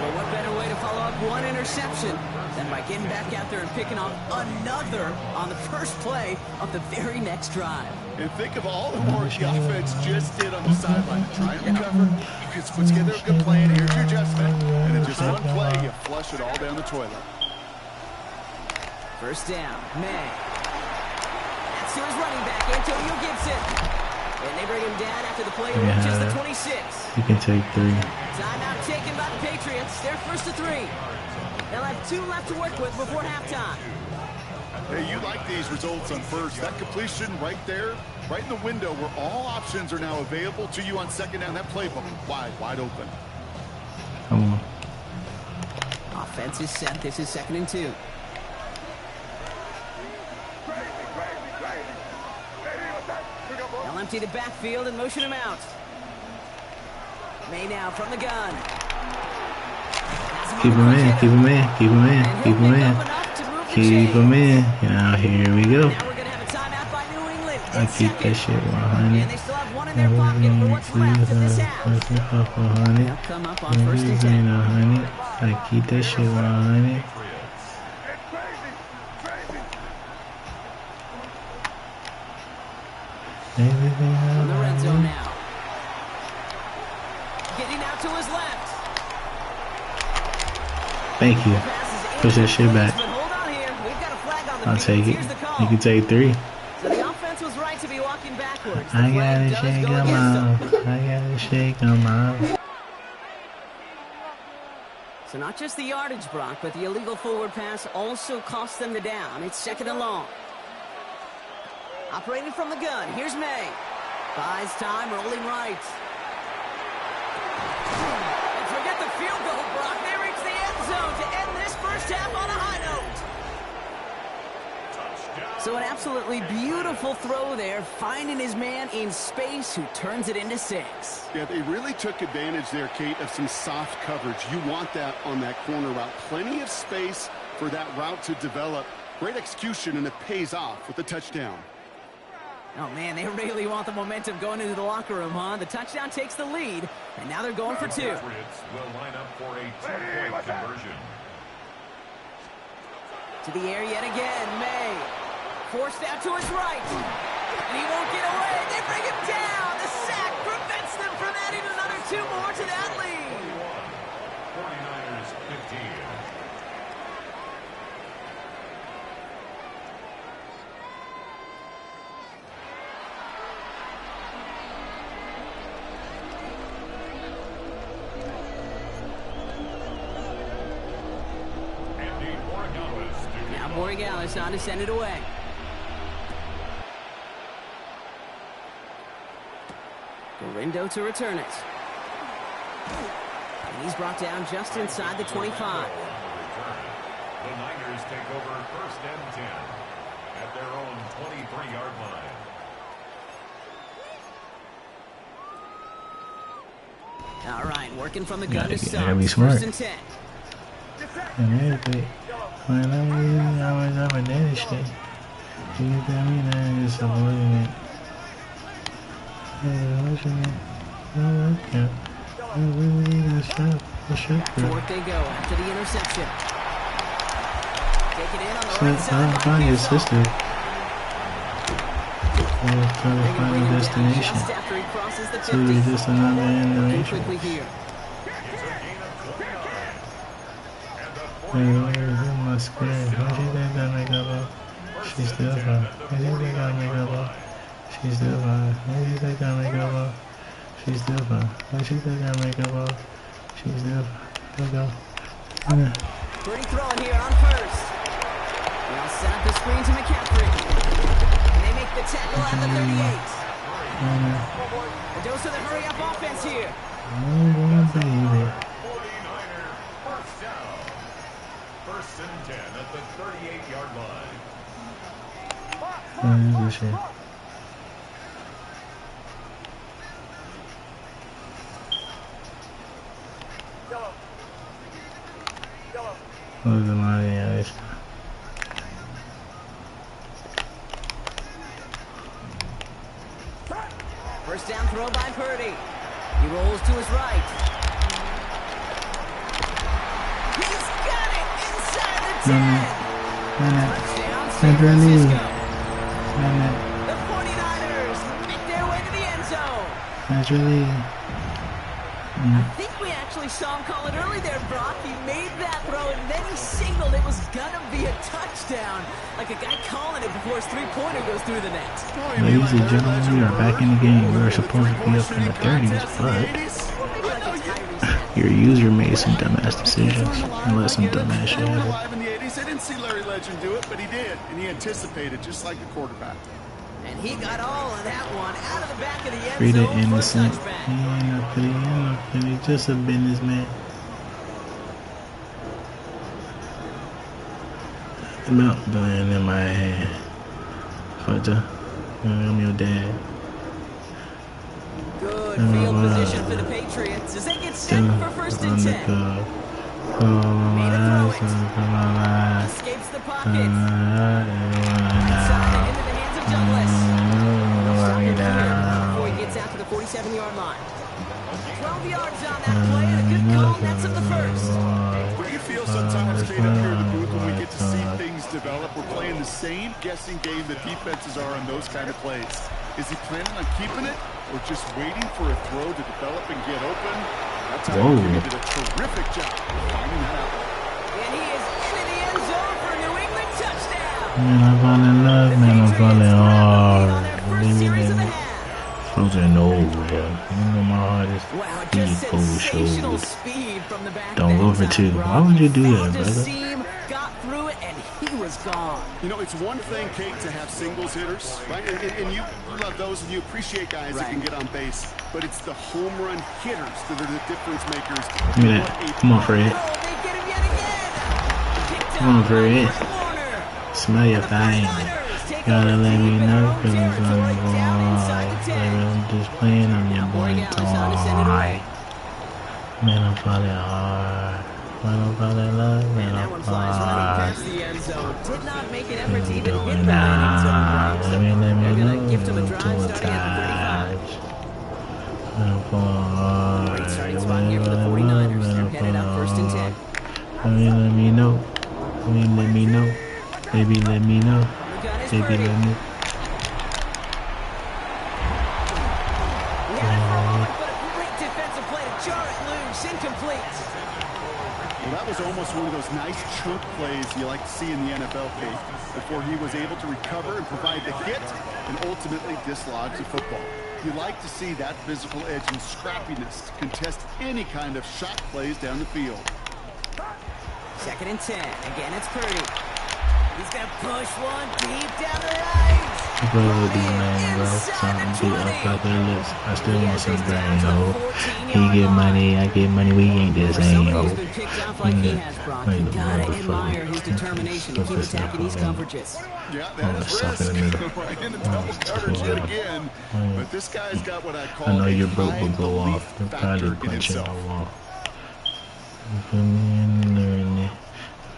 Well, what better way to follow up one interception than by getting back out there and picking off another on the first play of the very next drive. And think of all the work the offense just did on the sideline to try and recover. You can put together a good plan. Here's your adjustment. And in just one play, you flush it all down the toilet. First down, May. That's to his running back, Antonio Gibson. And they bring him down after the play reaches the 26. You can take 3. Timeout taken by the Patriots. They're first to 3. They'll have 2 left to work with before halftime. Hey, you like these results on first. That completion right there, right in the window where all options are now available to you on second down. That playbook wide open. Come on. Offense is set. This is 2nd and 2. They'll empty the backfield and motion him out. May now from the gun. Keep him in, keep him in, keep him in, keep him in. Keep him in. Now here we go. Now we're going to have a timeout by New England. I keep that shit 100. And they still have 1 in their pocket for what's left in this half. They'll come up on first and 10. I keep that shit 100. From the red zone now. Getting out to his left. Thank you. Push that shit back. But hold on here. We've got a flag on the I'll field. take it. Here's the call. You can take 3. So the offense was right to be walking backwards. The I flag gotta does shake go 'em against off. them. I gotta shake 'em off. So not just the yardage, Brock, but the illegal forward pass also cost them the down. It's 2nd and long. Operating from the gun, here's May. Buys time, rolling right. And forget the field goal, Brock. They reach the end zone to end this first half on a high note. So an absolutely beautiful throw there, finding his man in space who turns it into 6. Yeah, they really took advantage there, Kate, of some soft coverage. You want that on that corner route. Plenty of space for that route to develop. Great execution, and it pays off with the touchdown. Oh, man, they really want the momentum going into the locker room, huh? The touchdown takes the lead, and now they're going for 2. Patriots will line up for a 2-point conversion. To the air yet again, May. Forced out to his right. And he won't get away. They bring him down. The sack prevents them from adding another 2 more to that lead. 49ers 15. Now Borregales on to send it away. Gorindo to return it. And he's brought down just inside the 25. The Niners take over 1st and 10 at their own 23-yard line. All right, working from the gun to start. Gotta be smart. 1st and 10. And everything. When I was up and did shit. You tell me that it's avoiding it. Back to work they go after the interception. Take it in on the right side. Find your sister. Trying to find a destination. Just after he crosses the 50. So you're just another end of the Moving nation. quickly here. My square. What you think I make up of? She's still fine. What you think I make up of? She's still fine. What you think I make up of? She's still fine. What you think I make up of? She's still fine. Let's go. Pretty throwing here on first. They'll set up the screen to McCaffrey. And they make the tackle at the 38. A dose of the hurry-up offense here. Oh, boy, baby. First and 10 at the 38-yard line. What is this shit? What is the line? Yeah, this. First down throw by Purdy. He rolls to his right. He's got it inside the 10. Touchdown, San Francisco. The 49ers make their way to the end zone. That's really. I think we actually saw him call it early there, Brock. He made that throw, and then he signaled it was going to be a touchdown. Like a guy calling it before his three-pointer goes through the net. Ladies and gentlemen, we are back in the game. We were supposed to be up in the 30s, but your user made some dumbass decisions and let some dumbass shit happen. I didn't see Larry Legend do it, but he did, and he anticipated just like the quarterback. And he got all of that one out of the back of the end Free the zone for a innocent. touchback. He ain't no pretty, he's just a businessman. The milk going in my hand. Fudger. I'm your dad. Good field position for the Patriots as they get set for first and 10. Made a throw it. Escapes the pocket. Inside and into the hands of Douglas. Before he gets out to the 47-yard line. 12 yards on that play and a good call. Nets up the first. What do you feel sometimes, Kate, up here in the booth when we get to see things develop? We're playing the same guessing game that defenses are on those kind of plays. Is he planning on keeping it or just waiting for a throw to develop and get open? That's how he did a terrific job finding that out. And he is into the end zone for a New England touchdown. Man, I'm falling in love, man, I'm falling hard. Frozen over here. You know my heart is really cold shouldered. Don't go for two. Why would you do that, brother? Got through it and he was gone. You know, it's one thing, Kate, to have singles hitters, right? And you love those and you appreciate guys that can get on base. But it's the home run hitters that are the difference makers. Give me that. Come on, Fred. Come on, Fred. Smell your thing. Gotta let me know, cause I'm gonna go hard. Baby, I'm just playing on your boy toy. Man, I'm falling hard. Man, I'm falling in love. Man, I'm hard. Did not make an effort to even hit the Let me know. gift him a drive starting at the 45. I'm falling hard. Great starting spot here for the 49ers. They're headed up first and 10. Let me know. Let me know. Baby, let me know. Baby, let me. Well, that was almost one of those nice chunk plays you like to see in the NFL, Kate, before he was able to recover and provide the hit and ultimately dislodge the football. You like to see that physical edge and scrappiness to contest any kind of shot plays down the field. Second and 10. Again, it's Purdy. He's going to push one deep down the right. Bro, D man, bro. Something be up like a list. I still want some brain, ho. He get money, I get money. We ain't the same, ho. Wait, the motherfucker. His determination to keep attacking these coverages. Yeah, that is risk. Right in the double coverage yet again. But this guy's got what I call I know your broke will go off. You're probably punching the wall.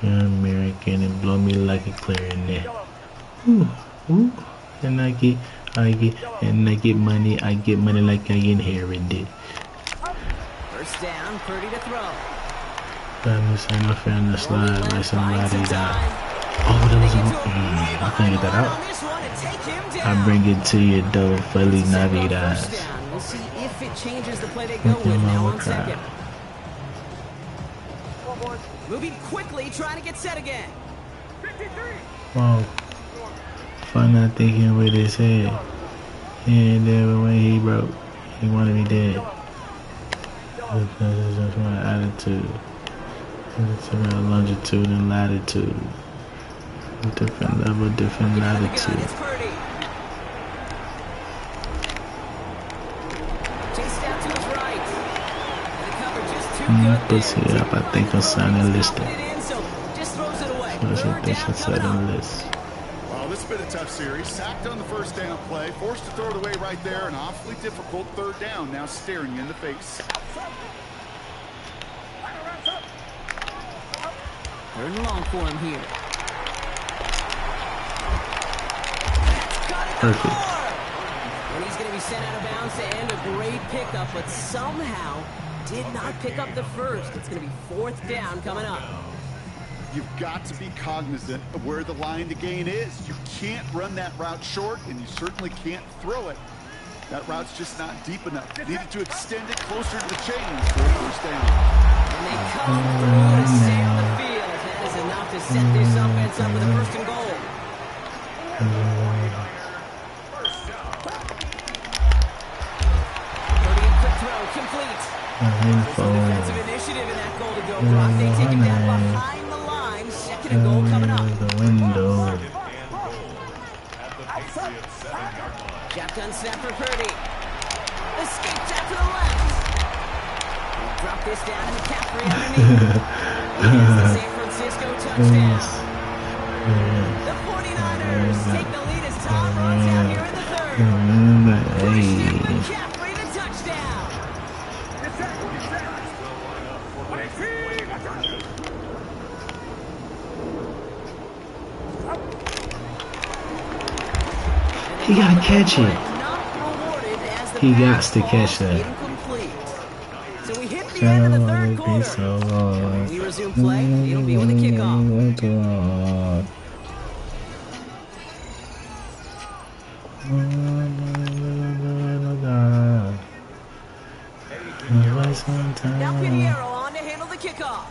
You're American and blow me like a clarinet. Ooh, ooh. And I get money. I get money like I inherited. First down, Purdy to throw. This ain't no fair to slide like somebody died. Oh, that was I couldn't get that out. I bring it to you, though, Feliz Navidad. We'll see if it changes the play they go with now on second. Moving quickly, trying to get set again. Wow. Fun not thinking with his head. He ain't there when he broke. He wanted me dead. That's just my attitude. It's about longitude and latitude. Different level, different latitude. Pussy up, I think I'm sounding listed. They should settle this. Well, this has been a tough series. Sacked on the first down play, forced to throw it away right there. An awfully difficult third down now staring you in the face. Third and long for him here. Perfect. And he's going to be sent out of bounds to end a great pickup, but somehow did not pick up the first. It's going to be fourth down coming up. You've got to be cognizant of where the line to gain is. You can't run that route short, and you certainly can't throw it. That route's just not deep enough. You needed to extend it closer to the chains for a first down. And they come through to stay on the field. That is enough to set this offense up with a first and goal. Quick throw, complete. Defensive initiative in that goal to go. Brock, they take it down behind the line. Second and goal coming up. The window. Shotgun snap for Purdy. Escapes out to the left. We'll drop this down to McCaffrey underneath. Here's the San Francisco touchdown. The 49ers take the lead as Todd runs out here in the third. Christian McCaffrey, the touchdown. He gotta catch it. He got to catch that. So we hit the end of the third quarter. When we resume play, it'll be with a kickoff. Now Pinheiro on to handle the kickoff.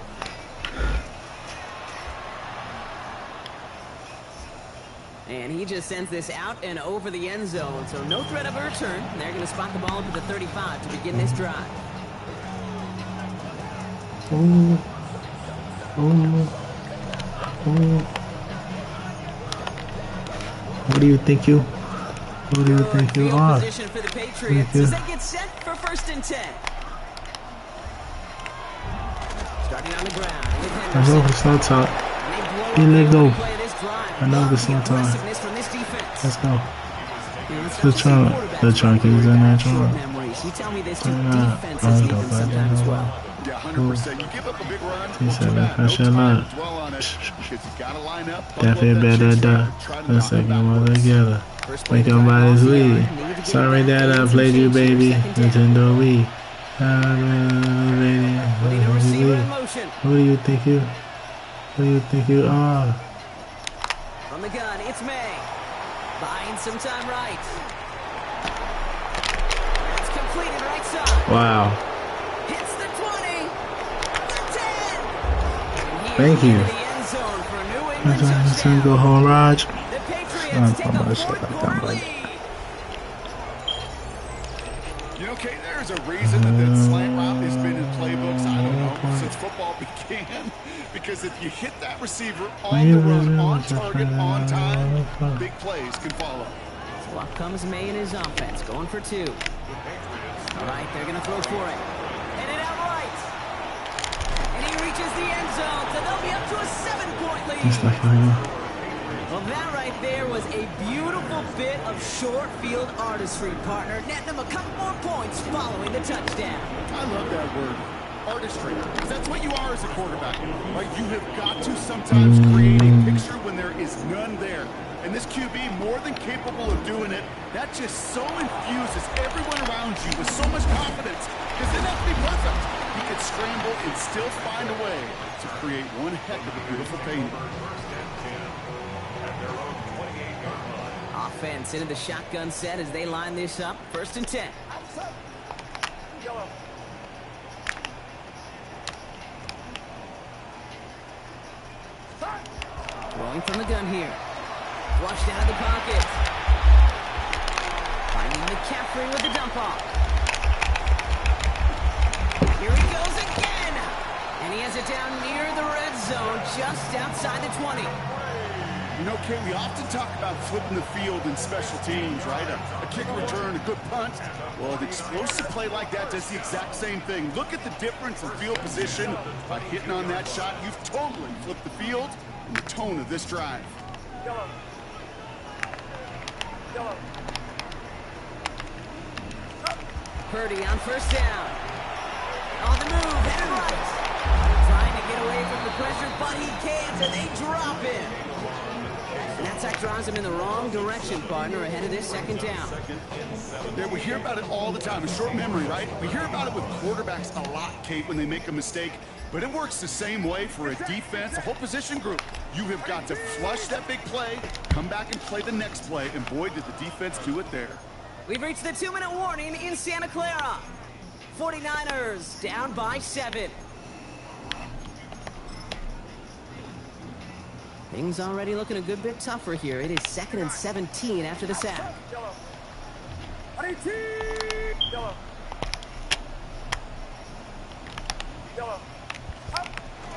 And he just sends this out and over the end zone. So no threat of a return. They're going to spot the ball up at the 35 to begin this drive. What do you think you? What do you think you are? Position for the Patriots as they get set for first and 10. Starting on the ground. I know it's not top. He let go. I know the same time. Let's go. They're trying to get his natural. You tell me this defense is even sometimes as well. Yeah, 100%. You give up a big run. He said, "I shall not." Definitely better die. The second one together. Make your body's weed. Sorry that I played you, baby. Nintendo Wii. Who do you think you? Who do you think you are? On the gun, it's May. Buying some time right. It's completed right side. Wow. Hits the 20. The 10. Thank you. The end zone for a New England touchdown. Go home, Raj. The Patriots take a fourth quarter lead. You know, Kate, there's a reason that slant route has been in playbooks, I don't know, since football began. Because if you hit that receiver on the run, on target, on time, big plays can follow. So up comes May in his offense, going for two. All right, they're going to throw for it. Headed out right. And he reaches the end zone, so they'll be up to a 7-point lead. Well, that right there was a beautiful bit of short field artistry, partner. Netting them a couple more points following the touchdown. I love that word, artistry, because that's what you are as a quarterback. Right? You have got to sometimes create a picture when there is none there. And this QB, more than capable of doing it, that just so infuses everyone around you with so much confidence. Because then that would be perfect. He could scramble and still find a way to create one heck of a beautiful painting. Offense into the shotgun set as they line this up. First and 10. Throwing from the gun here. Flushed out of the pocket. Finding McCaffrey with the dump off. Here he goes again. And he has it down near the red zone, just outside the 20. You know, Kay, we often talk about flipping the field in special teams, right? A kick return, a good punt. Well, an explosive play like that does the exact same thing. Look at the difference in field position. By hitting on that shot, you've totally flipped the field and the tone of this drive. Purdy on first down. On the move, headed right. Trying to get away from the pressure, but he can't, and they drop him. And that sack drives him in the wrong direction, partner, ahead of this second down. Yeah, we hear about it all the time. A short memory, right? We hear about it with quarterbacks a lot, Kate, when they make a mistake. But it works the same way for a defense, a whole position group. You have got to flush that big play, come back and play the next play, and boy, did the defense do it there. We've reached the 2-minute warning in Santa Clara. 49ers down by 7. Things already looking a good bit tougher here. It is 2nd and 17 after the sack.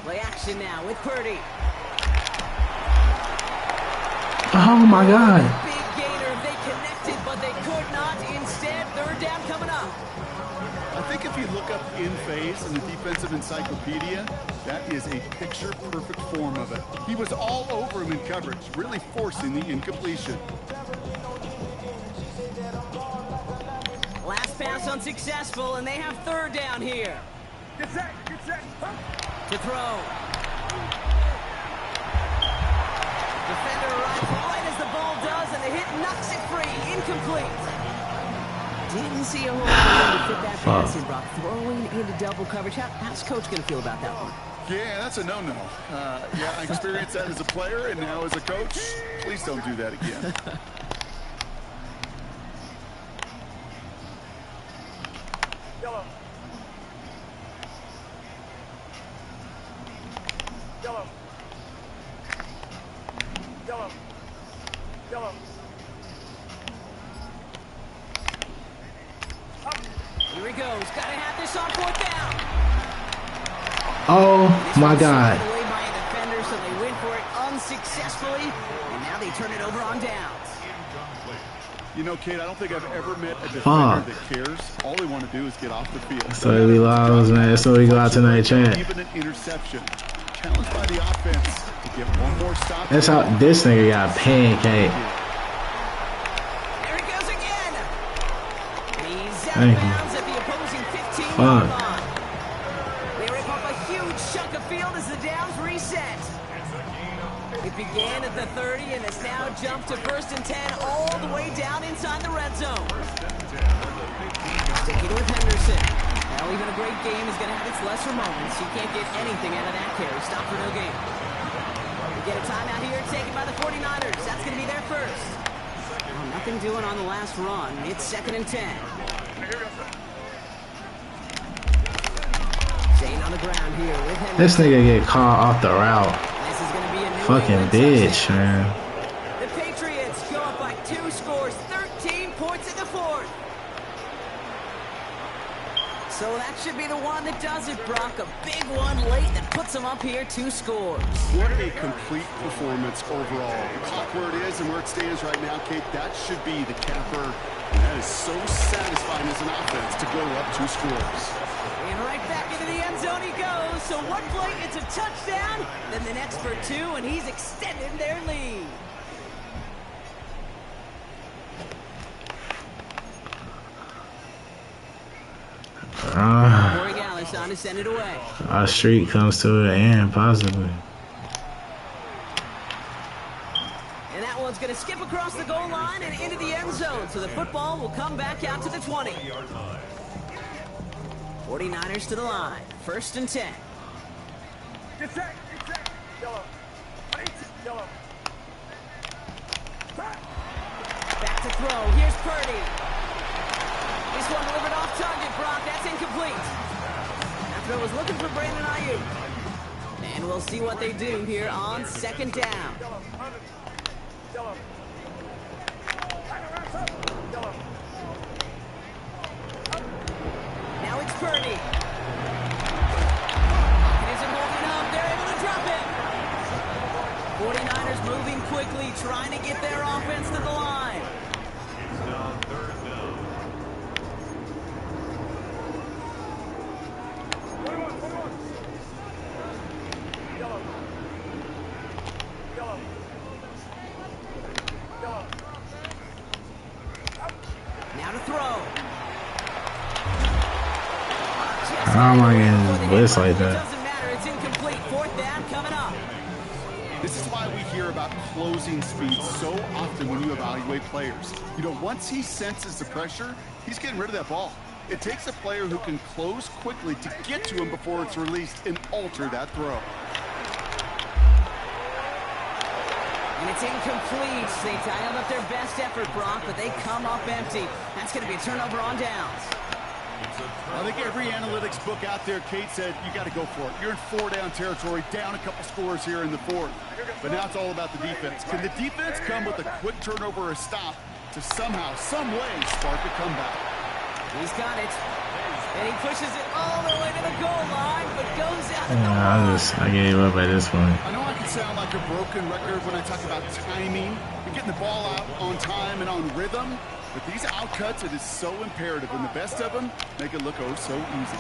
Play action now with Purdy. Oh my God. Big gainer. They connected, but they could not. Instead, third down coming up. I think if you look up in phase in the defensive encyclopedia, that is a picture-perfect form of it. He was all over him in coverage, really forcing the incompletion. Last pass unsuccessful, and they have third down here. Get set. To throw. Defender arrives right as the ball does, and the hit knocks it free. Incomplete. Didn't see a whole lot to fit that pass in, Brock. Throwing into double coverage. How's Coach going to feel about that one? Yeah, that's a no-no. Yeah, I experienced that as a player and now as a coach. Please don't do that again. Here he goes. Got to have this on fourth down. Oh my God. Away by a defender, so they went for it unsuccessfully, and now they turn it over on downs. You know, Kate, I don't think I've ever met a defender that cares. All they want to do is get off the field. So we lost, man. So we go out tonight, champ. Even an interception. Challenged by the offense to get one more stop. That's how this nigga got pancake. There he goes again. He's out Thank of you. bounds at the opposing 15-yard line. They rip up a huge chunk of field as the downs reset. It began at the 30 and has now jumped to 1st and 10 all the way down inside the red zone. Sticking with Henderson. Now even a great game is going to have its lesser moments. You can't get anything out of that carry. Stop for no gain. We get a timeout here taken by the 49ers. That's going to be their first. Well, nothing doing on the last run. It's 2nd and 10. Zane on the ground here with Henderson. This nigga get caught off the route. This is going to be a new Fucking England bitch, touchdown. man. The Patriots go up by 2 scores, 13 points in the fourth. So that should be the one that does it, Brock. A big one late that puts them up here 2 scores. What a complete performance overall. The clock where it is and where it stands right now, Kate, that should be the capper. And that is so satisfying as an offense to go up 2 scores. And right back into the end zone he goes. So one play, it's a touchdown. Then the next for 2, and he's extended their lead. Corey Gallis on to send it away. Our streak comes to an end, possibly. And that one's going to skip across the goal line and into the end zone. So the football will come back out to the 20. 49ers to the line. 1st and 10. Get set. Back to throw. Here's Purdy. This one delivered off target, Brock. That's incomplete. That throw was looking for Brandon Ayuk. And we'll see what they do here on 2nd down. Now it's Purdy. It isn't holding up. They're able to drop it. 49ers moving quickly, trying to get their offense to the line. It's now 3rd down. 21. Yellow. Now to throw. Oh my goodness, blitz like that. Doesn't matter, it's incomplete. 4th down coming up. This is why we hear about closing speed so often when you evaluate players. You know, once he senses the pressure, he's getting rid of that ball. It takes a player who can close quickly to get to him before it's released and alter that throw. And it's incomplete. They dialed up their best effort, Brock, but they come up empty. That's going to be a turnover on downs. I think every analytics book out there, Kate said, you got to go for it. You're in 4-down territory, down a couple scores here in the 4th. But now it's all about the defense. Can the defense come with a quick turnover or stop to somehow, some way, spark a comeback? He's got it. And he pushes it all the way to the goal line, but goes out of the I gave up at this point. I know I can sound like a broken record when I talk about timing and getting the ball out on time and on rhythm. But these outcuts, it is so imperative, and the best of them make it look oh so easy.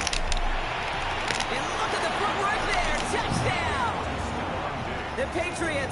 And look at the footwork there. Touchdown. The Patriots